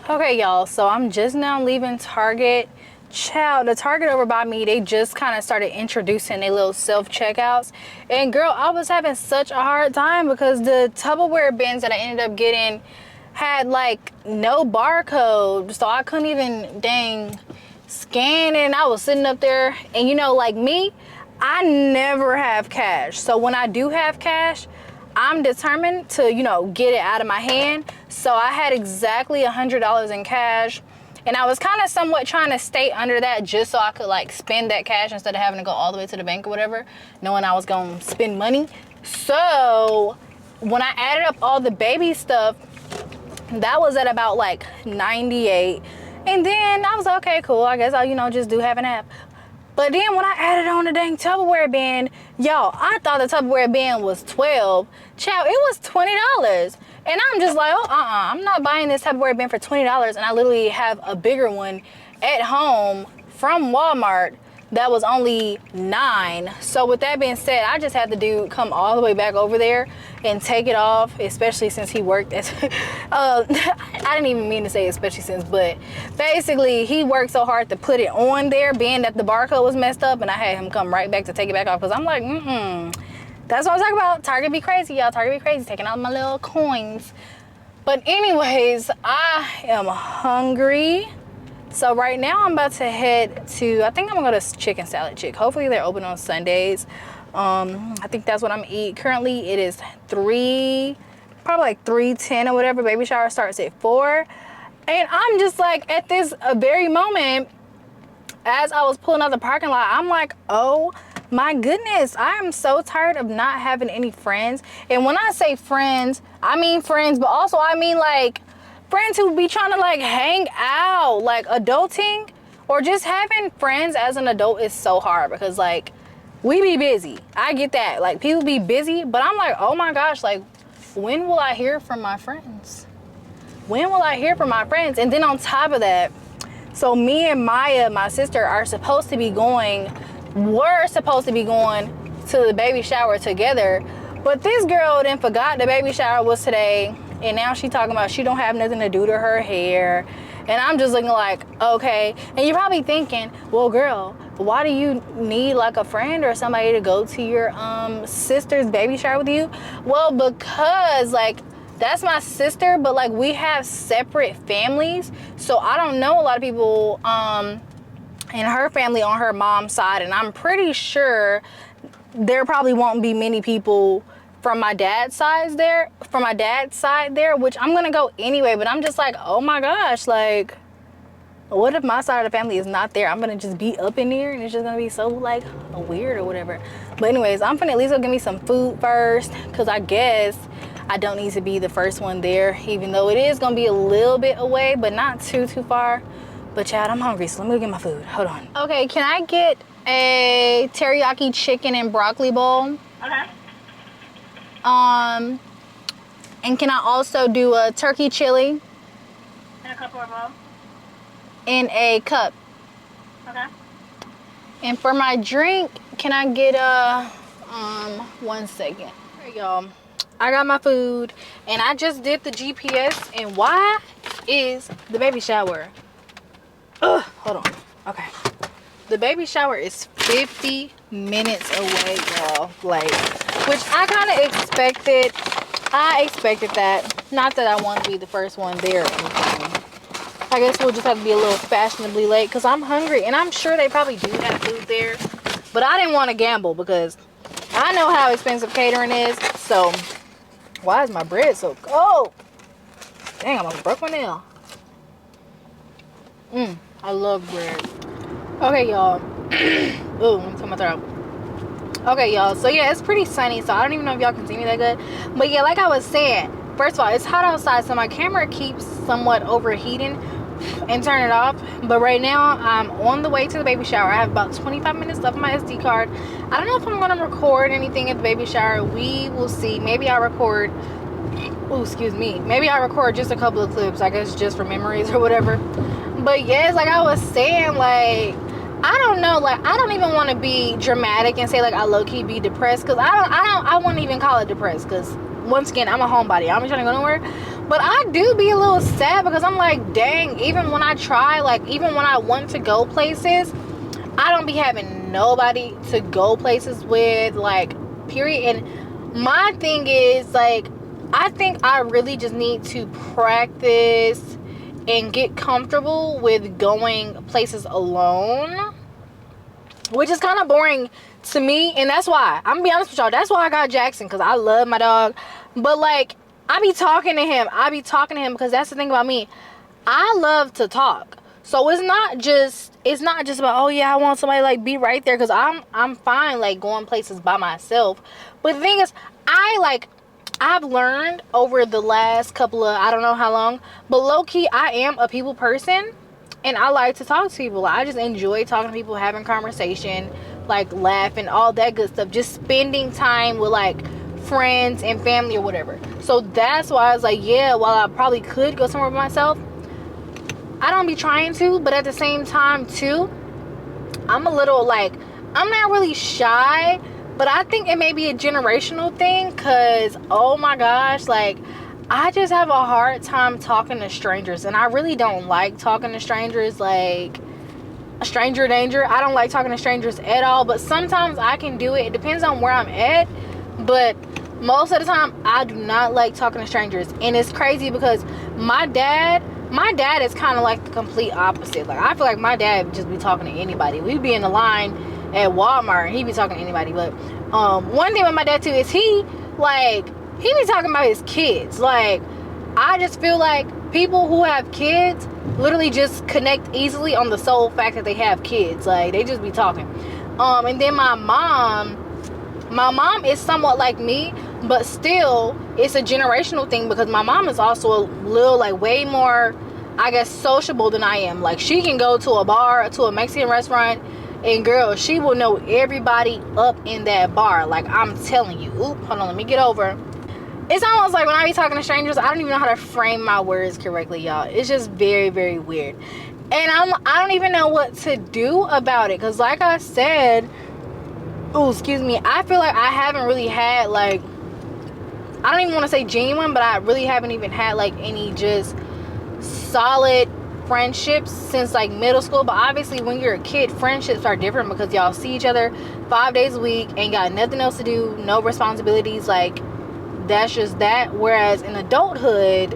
Okay, y'all, so I'm just now leaving Target. Child, the Target over by me, they just kind of started introducing their little self-checkouts. And girl, I was having such a hard time because the Tupperware bins that I ended up getting had like no barcode. So I couldn't even dang scan it. And I was sitting up there, and you know, like me, I never have cash. So when I do have cash, I'm determined to, you know, get it out of my hand. So I had exactly $100 in cash. And I was kind of somewhat trying to stay under that just so I could like spend that cash instead of having to go all the way to the bank or whatever, knowing I was going to spend money. So when I added up all the baby stuff, that was at about like 98. And then I was like, okay, cool. I guess I'll, you know, just do half and half. But then when I added on the dang Tupperware band, y'all, I thought the Tupperware band was 12. Child, it was $20. And I'm just like, oh, I'm not buying this Tupperware band for $20. And I literally have a bigger one at home from Walmart that was only $9. So with that being said, I just had the dude come all the way back over there and take it off, especially since he worked as I didn't even mean to say especially since, but basically he worked so hard to put it on there, being that the barcode was messed up, and I had him come right back to take it back off, because I'm like, that's what I'm talking about. Target be crazy, y'all. Target be crazy, taking out my little coins. But anyways, I am hungry. So right now I'm about to head to, I think I'm gonna go to Chicken Salad Chick. Hopefully they're open on Sundays. I think that's what I'm gonna eat. Currently it is probably like 3:10 or whatever. Baby shower starts at 4. And I'm just like, at this very moment, as I was pulling out the parking lot, I'm like, oh my goodness, I am so tired of not having any friends. And when I say friends, I mean friends, but also I mean like friends who be trying to like hang out. Like adulting or just having friends as an adult is so hard, because like we be busy. I get that, like people be busy, but I'm like, oh my gosh, like when will I hear from my friends? When will I hear from my friends? And then on top of that, so me and Maya, my sister, were supposed to be going to the baby shower together, but this girl then forgot the baby shower was today, and now she talking about she don't have nothing to do to her hair. And I'm just looking like, okay. And you're probably thinking, well girl, why do you need like a friend or somebody to go to your sister's baby shower with you? Well, because like that's my sister, but like we have separate families, so I don't know a lot of people in her family on her mom's side, and I'm pretty sure there probably won't be many people from my dad's side there, which I'm gonna go anyway. But I'm just like, oh my gosh, like what if my side of the family is not there? I'm gonna just be up in there and it's just gonna be so like weird or whatever. But anyways, I'm finna at least go get me some food first, because I guess I don't need to be the first one there, even though it is gonna be a little bit away, but not too far. But Chad, I'm hungry, so let me go get my food. Hold on. Okay, can I get a teriyaki chicken and broccoli bowl? Okay. And can I also do a turkey chili? And a cup or a bowl? In a cup. Okay. And for my drink, can I get a 1 second. There y'all, I got my food and I just did the GPS. And why is the baby shower, hold on, okay, the baby shower is 50 minutes away, y'all. Like, which I kind of expected. I expected that. Not that I want to be the first one there or anything. I guess we'll just have to be a little fashionably late, because I'm hungry and I'm sure they probably do have food there, but I didn't want to gamble because I know how expensive catering is. So why is my bread so cold? Dang, I almost broke my nail. I love bread. Okay, y'all. Ooh, let me clear my throat. Okay, y'all, so yeah, it's pretty sunny, so I don't even know if y'all can see me that good, but yeah, like I was saying, first of all, it's hot outside, so my camera keeps somewhat overheating, and turn it off. But right now I'm on the way to the baby shower. I have about 25 minutes left on my SD card. I don't know if I'm going to record anything at the baby shower. We will see. Maybe I'll record, maybe I'll record just a couple of clips, I guess, just for memories or whatever. But yes, like I was saying, like I don't know, like I don't even want to be dramatic and say like I low-key be depressed, because I wouldn't even call it depressed, because once again, I'm a homebody. I'm not trying to go nowhere. But I do be a little sad, because I'm like, dang, even when I try, like even when I want to go places, I don't be having nobody to go places with, like, period. And my thing is, like, I think I really just need to practice and get comfortable with going places alone, which is kind of boring to me, and that's why, I'm gonna be honest with y'all, that's why I got Jackson, because I love my dog. But like, I be talking to him because that's the thing about me. I love to talk. So it's not just about, oh yeah, I want somebody like be right there, because I'm fine like going places by myself. But the thing is, I've learned over the last couple of, I don't know how long, but low-key I am a people person, and I like to talk to people. I just enjoy talking to people, having conversation, like laughing, all that good stuff, just spending time with like friends and family or whatever. So that's why I was like, yeah, while I probably could go somewhere by myself, I don't be trying to. But at the same time too, I'm a little like, I'm not really shy, but I think it may be a generational thing, because oh my gosh, like I just have a hard time talking to strangers, and I really don't like talking to strangers, like a stranger danger. I don't like talking to strangers at all, but sometimes I can do it. It depends on where I'm at, but most of the time I do not like talking to strangers. And it's crazy because my dad is kind of like the complete opposite. Like I feel like my dad would just be talking to anybody. We'd be in the line at Walmart and he'd be talking to anybody. But one thing with my dad too is he be talking about his kids. Like I just feel like people who have kids literally just connect easily on the sole fact that they have kids. Like they just be talking. And then my mom is somewhat like me, but still it's a generational thing, because my mom is also a little like way more, I guess, sociable than I am. Like she can go to a bar, to a Mexican restaurant, and girl, she will know everybody up in that bar. Like I'm telling you. Oop, hold on, let me get over. It's almost like when I be talking to strangers, I don't even know how to frame my words correctly, y'all. It's just very, very weird. And I don't even know what to do about it, because like I said, oh, excuse me, I feel like I haven't really had like, I don't even want to say genuine, but I really haven't even had like any just solid friendships since like middle school. But obviously when you're a kid, friendships are different, because y'all see each other 5 days a week, ain't got nothing else to do, no responsibilities, like that's just that. Whereas in adulthood,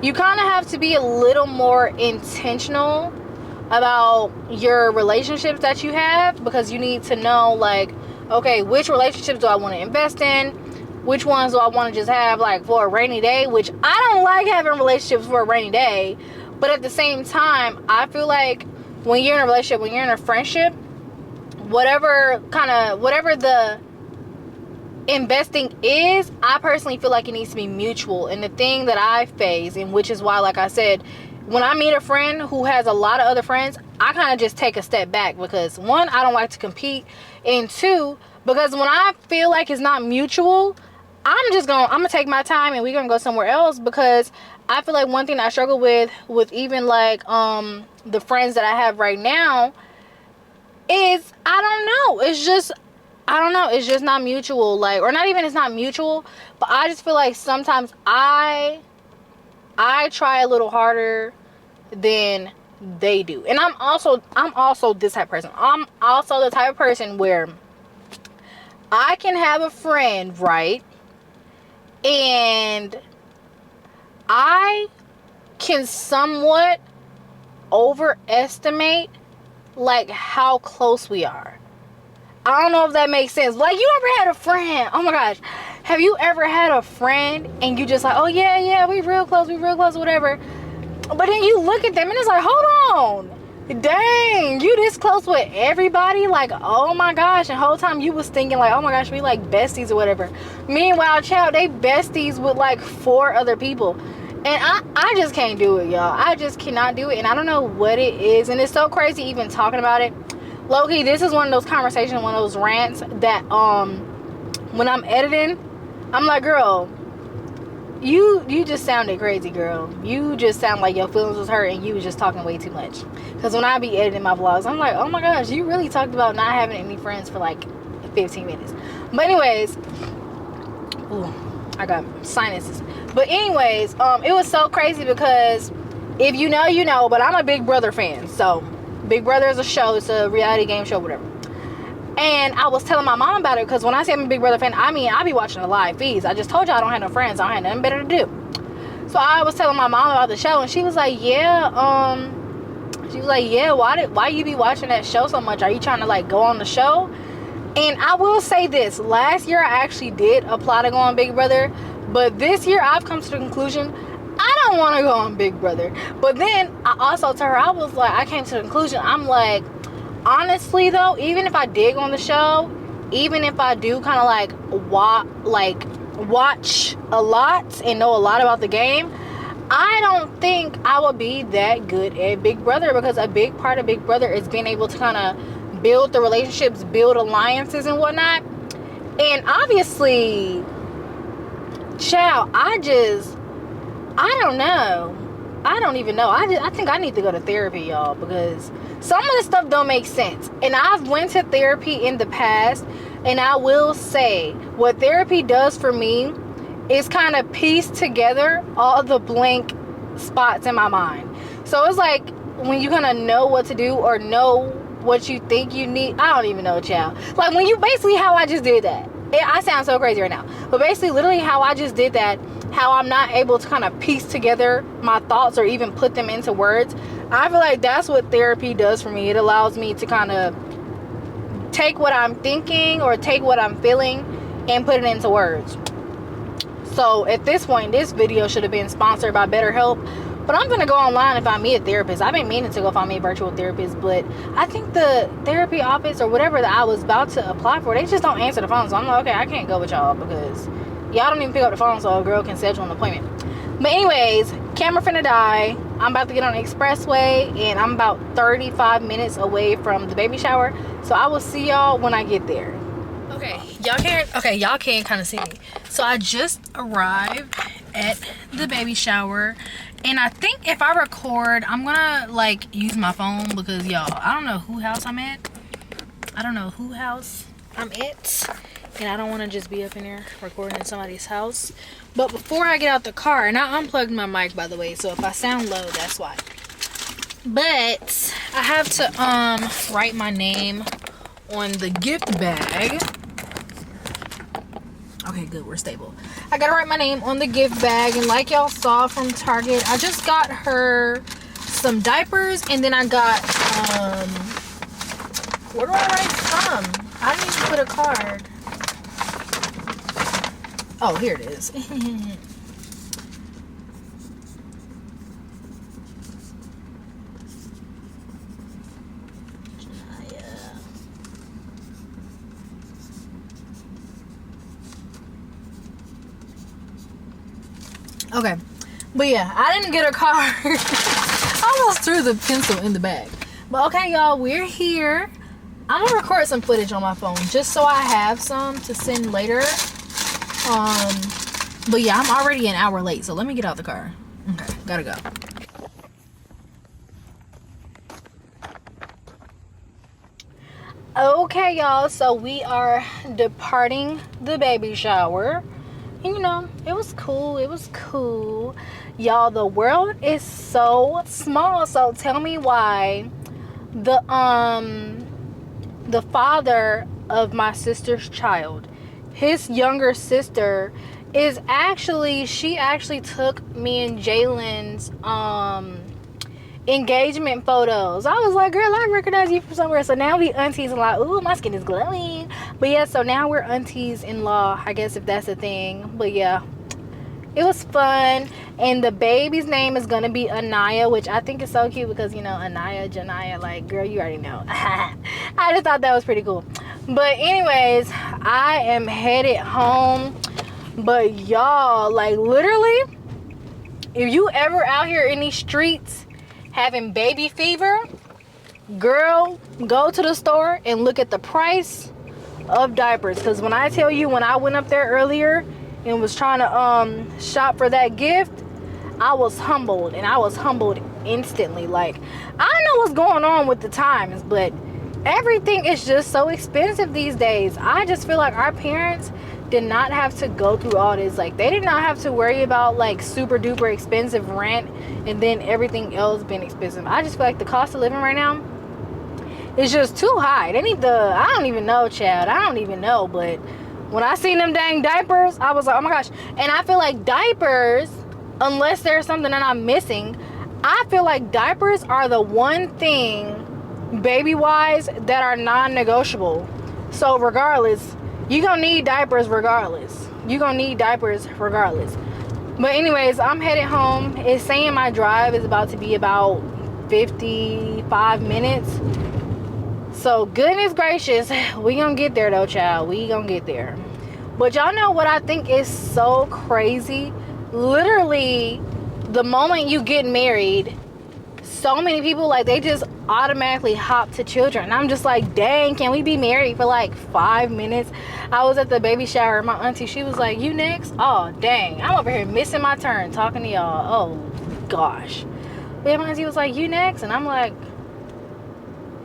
you kind of have to be a little more intentional about your relationships that you have, because you need to know like, okay, which relationships do I want to invest in, which ones do I want to just have like for a rainy day, which I don't like having relationships for a rainy day. But at the same time, I feel like when you're in a relationship, when you're in a friendship, whatever the investing is, I personally feel like it needs to be mutual. And the thing that I face, and which is why, like I said, when I meet a friend who has a lot of other friends, I kind of just take a step back, because one, I don't like to compete, and two, because when I feel like it's not mutual, I'm gonna take my time and we're gonna go somewhere else. Because I feel like one thing I struggle with even like the friends that I have right now is, I don't know, it's just not mutual. Like, or not even, it's not mutual, but I just feel like sometimes I try a little harder than they do. And I'm also this type of person. I'm also the type of person where I can have a friend, right? And I can somewhat overestimate like how close we are. I don't know if that makes sense. Like, you ever had a friend? Oh my gosh. Have you ever had a friend and you just like, oh yeah, we real close, whatever. But then you look at them and it's like, hold on. Dang, you this close with everybody? Like, oh my gosh. And the whole time you was thinking like, oh my gosh, we like besties or whatever. Meanwhile, child, they besties with like 4 other people. And I just can't do it, y'all. I just cannot do it. And I don't know what it is. And it's so crazy even talking about it. Low-key, this is one of those conversations, one of those rants that when I'm editing, I'm like, girl, you just sounded crazy, girl. You just sound like your feelings was hurt and you was just talking way too much. Because when I be editing my vlogs, I'm like, oh my gosh, you really talked about not having any friends for like 15 minutes. But anyways, ooh, I got sinuses. But anyways, it was so crazy because if you know, you know, but I'm a Big Brother fan. So Big Brother is a show, it's a reality game show, whatever. And I was telling my mom about it, because when I say I'm a Big Brother fan, I mean I be watching the live feeds. I just told you I don't have no friends, I don't have nothing better to do. So I was telling my mom about the show, and she was like, yeah, why you be watching that show so much? Are you trying to like go on the show? And I will say this, last year I actually did apply to go on Big Brother, but this year I've come to the conclusion I don't want to go on Big Brother. But then I also told her, I came to the conclusion, I'm like, honestly though, even if I did go on the show, even if I do kind of watch a lot and know a lot about the game, I don't think I would be that good at Big Brother, because a big part of Big Brother is being able to kind of build the relationships, build alliances and whatnot. And obviously, child, I don't know. I don't even know. I think I need to go to therapy, y'all, because some of the stuff don't make sense. And I've went to therapy in the past, and I will say what therapy does for me is kind of piece together all the blank spots in my mind. So it's like when you kind of know what to do or know what you think you need. I don't even know, child. Like when you basically how I just did that. I sound so crazy right now. But basically literally how I just did that, how I'm not able to kind of piece together my thoughts or even put them into words. I feel like that's what therapy does for me. It allows me to kind of take what I'm thinking or take what I'm feeling and put it into words. So at this point, this video should have been sponsored by BetterHelp, but I'm gonna go online and find me a therapist. I've been meaning to go find me a virtual therapist, but I think the therapy office or whatever that I was about to apply for, they just don't answer the phone. So I'm like, okay, I can't go with y'all because y'all don't even pick up the phone so a girl can schedule an appointment. But anyways, camera finna die. I'm about to get on the expressway and I'm about 35 minutes away from the baby shower. So I will see y'all when I get there. Y'all can kind of see me. So I just arrived at the baby shower, and I think if I record, I'm gonna like use my phone because y'all, I don't know who house I'm at. I don't know who house I'm at, and I don't want to just be up in there recording in somebody's house. But before I get out the car, and I unplugged my mic by the way, so if I sound low, that's why. But I have to write my name on the gift bag. Okay, good, we're stable. I gotta write my name on the gift bag, and like y'all saw from Target, I just got her some diapers, and then I got where do I write from? I didn't even put a card. Oh, here it is. Okay, but yeah, I didn't get a card. I almost threw the pencil in the bag. But okay, y'all, we're here. I'm gonna record some footage on my phone just so I have some to send later. But yeah, I'm already an hour late, so let me get out the car. Okay, gotta go. Okay, y'all, so we are departing the baby shower. You know, it was cool. Y'all, the world is so small. So tell me why the father of my sister's child, his younger sister, she actually took me and Jalen's engagement photos. I was like, girl, I recognize you from somewhere. So now we aunties and like, ooh, my skin is glowing. But yeah, so now we're aunties in law, I guess, if that's a thing. But yeah, it was fun. And the baby's name is gonna be Anaya, which I think is so cute because, you know, Anaya, Jania, like, girl, you already know. I just thought that was pretty cool. But anyways, I am headed home. But y'all, like, literally, if you ever out here in these streets having baby fever, girl, go to the store and look at the price of diapers. Because when I tell you, when I went up there earlier and was trying to shop for that gift, I was humbled, and I was humbled instantly. Like, I don't know what's going on with the times, but everything is just so expensive these days. I just feel like our parents did not have to go through all this. Like, they did not have to worry about like super duper expensive rent and then everything else being expensive. I just feel like the cost of living right now is just too high. They need the, I don't even know, child. I don't even know. But when I seen them dang diapers, I was like, oh my gosh. And I feel like diapers, unless there's something that I'm missing, I feel like diapers are the one thing baby wise that are non-negotiable. So regardless, you gonna need diapers regardless. But anyways, I'm headed home. It's saying my drive is about to be about 55 minutes. So goodness gracious, we gonna get there though, child. We gonna get there. But y'all know what I think is so crazy? Literally, the moment you get married, so many people, like, they just automatically hop to children. And I'm just like, dang, can we be married for like 5 minutes? I was at the baby shower. My auntie, she was like, you next? Oh, dang. I'm over here missing my turn talking to y'all. Oh, gosh. But my auntie was like, you next? And I'm like,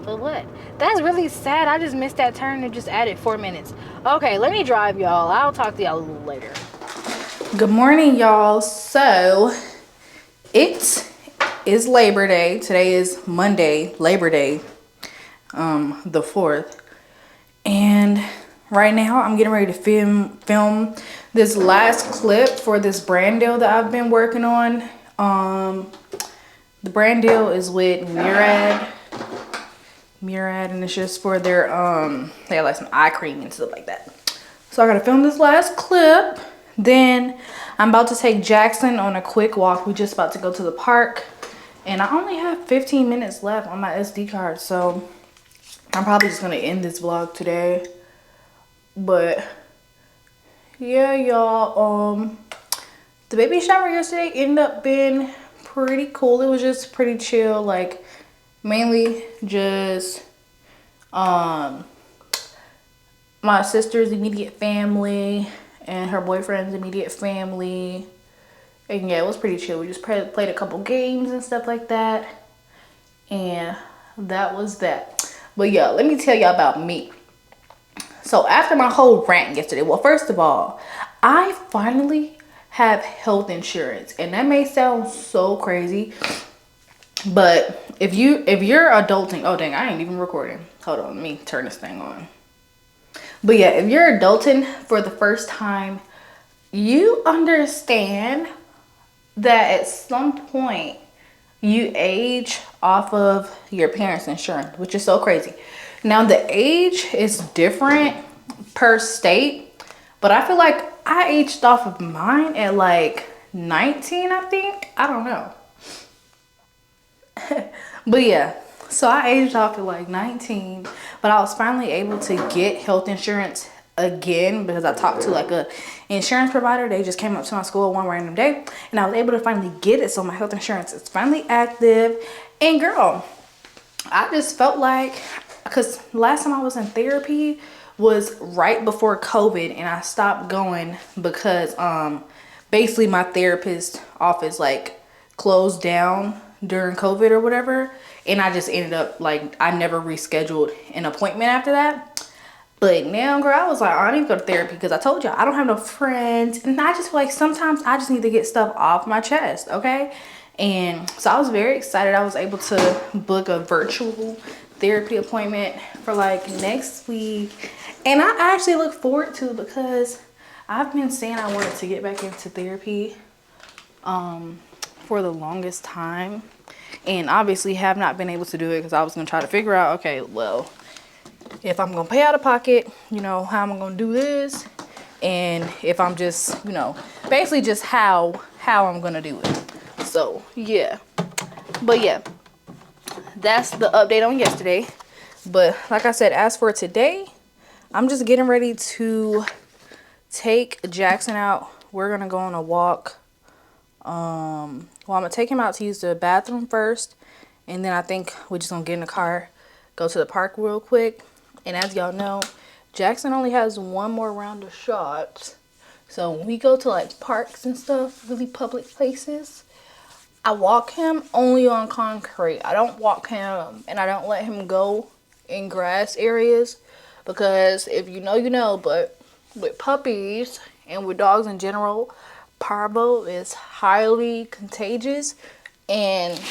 but what? That's really sad. I just missed that turn and just added 4 minutes. Okay, let me drive, y'all. I'll talk to y'all a little later. Good morning, y'all. So, it is Labor Day. Today is Monday, Labor Day, the 4th. And right now, I'm getting ready to film this last clip for this brand deal that I've been working on. The brand deal is with Murad, and it's just for their they have like some eye cream and stuff like that. So I gotta film this last clip. Then I'm about to take Jackson on a quick walk. We're just about to go to the park, and I only have 15 minutes left on my SD card, so I'm probably just gonna end this vlog today. But yeah, y'all, the baby shower yesterday ended up being pretty cool. It was just pretty chill, like mainly just my sister's immediate family and her boyfriend's immediate family. And yeah, it was pretty chill. We just played a couple games and stuff like that, and that was that. But yeah, let me tell y'all about me. So after my whole rant yesterday, well, first of all, I finally have health insurance, and that may sound so crazy, but if you're adulting, oh dang, I ain't even recording. Hold on, let me turn this thing on. But yeah, if you're adulting for the first time, you understand that at some point you age off of your parents' insurance, which is so crazy. Now the age is different per state, but I feel like I aged off of mine at like 19, I think. I don't know. But yeah, so I aged off at like 19, but I was finally able to get health insurance again because I talked to like a insurance provider. They just came up to my school one random day, and I was able to finally get it. So my health insurance is finally active. And girl, I just felt like, because last time I was in therapy was right before COVID, and I stopped going because basically my therapist office like closed down during COVID or whatever, and I just ended up like I never rescheduled an appointment after that. But now, girl, I was like, I don't even go to therapy because I told y'all I don't have no friends, and I just feel like sometimes I just need to get stuff off my chest, okay? And so I was very excited. I was able to book a virtual therapy appointment for like next week, and I actually look forward to it because I've been saying I wanted to get back into therapy for the longest time, and obviously have not been able to do it because I was gonna try to figure out, okay, well, if I'm gonna pay out of pocket, you know, how am I gonna do this, and if I'm just, you know, basically just how I'm gonna do it. So yeah, but yeah, that's the update on yesterday. But like I said, as for today, I'm just getting ready to take Jackson out. We're gonna go on a walk. Well, I'm gonna take him out to use the bathroom first, and then I think we're just gonna get in the car, go to the park real quick. And as y'all know, Jackson only has one more round of shots. So when we go to like parks and stuff, really public places, I walk him only on concrete. I don't walk him, and I don't let him go in grass areas, because if you know, you know, but with puppies and with dogs in general, parvo is highly contagious, and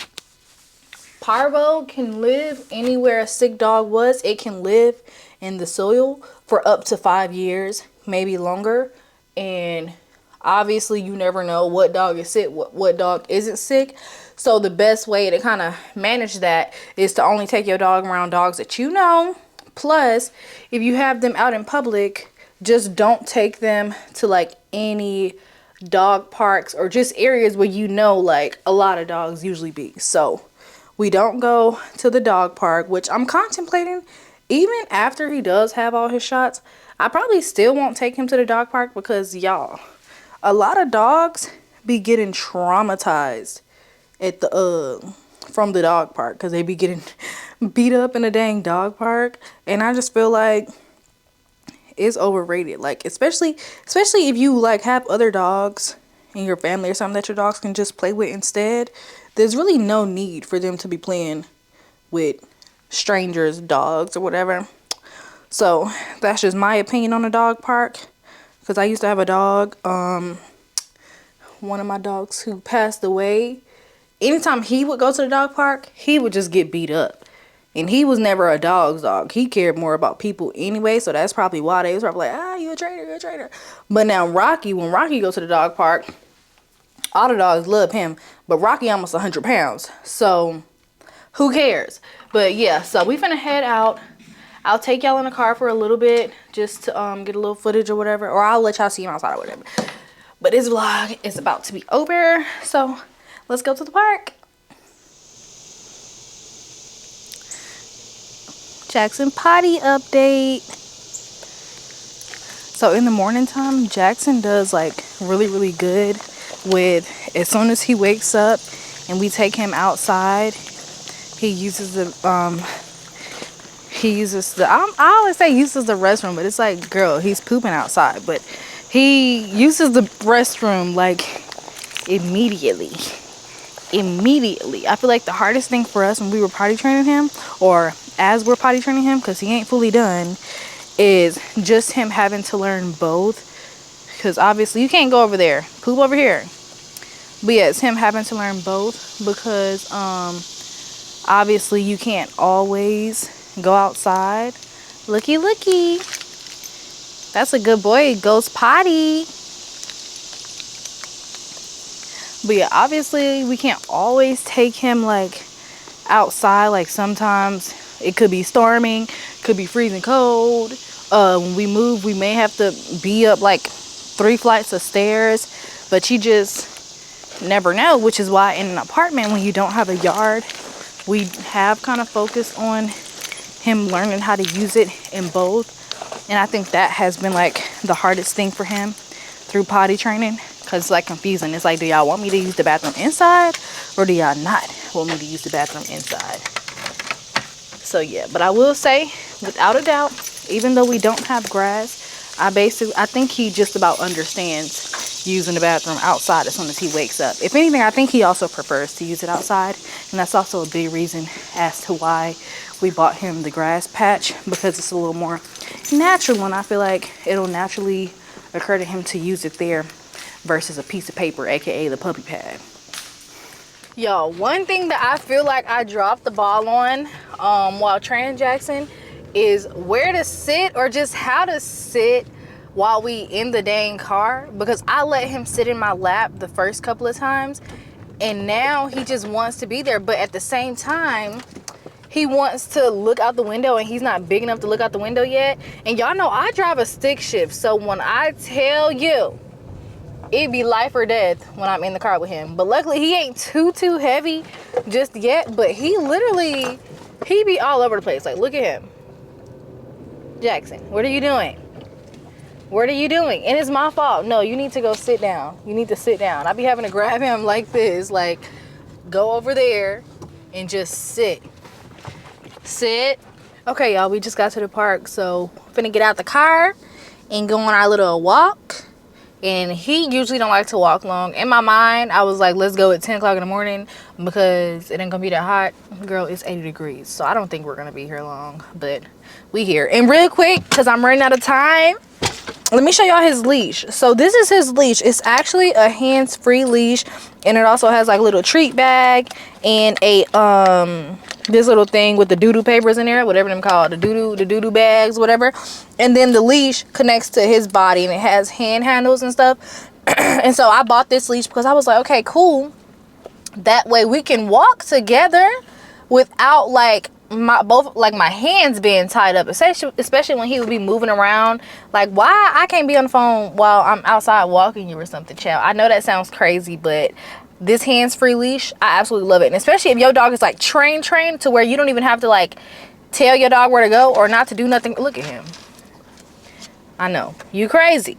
parvo can live anywhere a sick dog was. It can live in the soil for up to 5 years, maybe longer. And obviously you never know what dog is sick, what dog isn't sick. So the best way to kind of manage that is to only take your dog around dogs that you know Plus, if you have them out in public, just don't take them to like any dog parks or just areas where you know like a lot of dogs usually be. So we don't go to the dog park, which I'm contemplating. Even after he does have all his shots, I probably still won't take him to the dog park because y'all, a lot of dogs be getting traumatized at the from the dog park because they be getting beat up in a dang dog park. And I just feel like it's overrated. Like especially if you like have other dogs in your family or something that your dogs can just play with instead. There's really no need for them to be playing with strangers' dogs or whatever. So that's just my opinion on the dog park, because I used to have a dog, one of my dogs who passed away. Anytime he would go to the dog park, he would just get beat up. And he was never a dog's dog. He cared more about people anyway, so that's probably why they was probably like, you a traitor, you're a traitor. But now Rocky, when Rocky goes to the dog park, all the dogs love him. But Rocky almost 100 pounds, so who cares? But yeah, so we finna head out. I'll take y'all in the car for a little bit just to get a little footage or whatever. Or I'll let y'all see him outside or whatever. But this vlog is about to be over, so let's go to the park. Jackson potty update. So in the morning time, Jackson does like really good with, as soon as he wakes up and we take him outside, he uses the I always say uses the restroom, but it's like, girl, he's pooping outside. But he uses the restroom like immediately. I feel like the hardest thing for us when we were potty training him, or as we're potty training him, because he ain't fully done, is just him having to learn both. Because obviously you can't go over there, poop over here. But yeah, it's him having to learn both, because obviously you can't always go outside. Looky. That's a good boy. He goes potty. But yeah, obviously we can't always take him like outside. Like sometimes it could be storming, could be freezing cold. When we move, we may have to be up like 3 flights of stairs, but you just never know. Which is why in an apartment, when you don't have a yard, we have kind of focused on him learning how to use it in both. And I think that has been like the hardest thing for him through potty training, because it's like confusing. It's like, do y'all want me to use the bathroom inside, or do y'all not want me to use the bathroom inside? So yeah, but I will say, without a doubt, even though we don't have grass, I think he just about understands using the bathroom outside as soon as he wakes up. If anything, I think he also prefers to use it outside, and that's also a big reason as to why we bought him the grass patch, because it's a little more natural, and I feel like it'll naturally occur to him to use it there versus a piece of paper, aka the puppy pad. Yo, one thing that I feel like I dropped the ball on while training Jackson is where to sit, or just how to sit while we in the dang car, because I let him sit in my lap the first couple of times, and now he just wants to be there. But at the same time, he wants to look out the window, and he's not big enough to look out the window yet. And y'all know I drive a stick shift, so when I tell you, it'd be life or death when I'm in the car with him. But luckily he ain't too heavy just yet, but he be all over the place. Like, look at him. Jackson, what are you doing? What are you doing? And it's my fault. No, you need to go sit down. You need to sit down. I be having to grab him like this, like, go over there and just sit. Okay, y'all, we just got to the park, so finna get out the car and go on our little walk. And he usually don't like to walk long. In my mind, I was like, let's go at 10 o'clock in the morning, because it ain't gonna be that hot. Girl, it's 80 degrees, so I don't think we're gonna be here long, but we here. And real quick, because I'm running out of time, let me show y'all his leash. So this is his leash. It's actually a hands-free leash, and it also has like a little treat bag and a this little thing with the doo-doo papers in there, whatever them called, the doo-doo bags, whatever. And then the leash connects to his body, and it has hand handles and stuff. And so I bought this leash because I was like, okay, cool. That way we can walk together without like my hands being tied up, especially when he would be moving around. Like, why I can't be on the phone while I'm outside walking you or something, child? I know that sounds crazy, but this hands-free leash, I absolutely love it. And especially if your dog is like trained to where you don't even have to like tell your dog where to go or not to do nothing. Look at him. I know, you're crazy.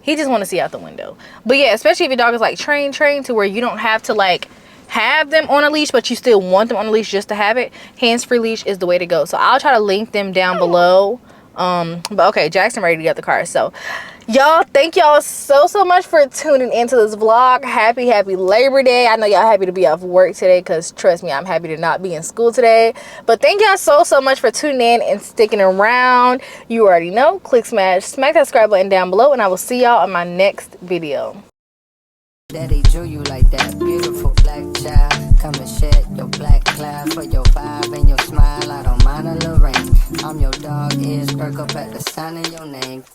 He just want to see out the window. But yeah, especially if your dog is like trained to where you don't have to like have them on a leash, but you still want them on a leash just to have it. Hands-free leash is the way to go. So I'll try to link them down below. But okay, Jackson ready to get the car. So y'all, thank y'all so much for tuning into this vlog. Happy Labor Day. I know y'all happy to be off work today, because trust me, I'm happy to not be in school today. But thank y'all so much for tuning in and sticking around. You already know, smack that subscribe button down below, and I will see y'all in my next video. Daddy drew you like that beautiful black child. Come and shed your black cloud for your vibe and your smile. I don't mind a little rain. I'm your dog, ears perk up at the sound of your name.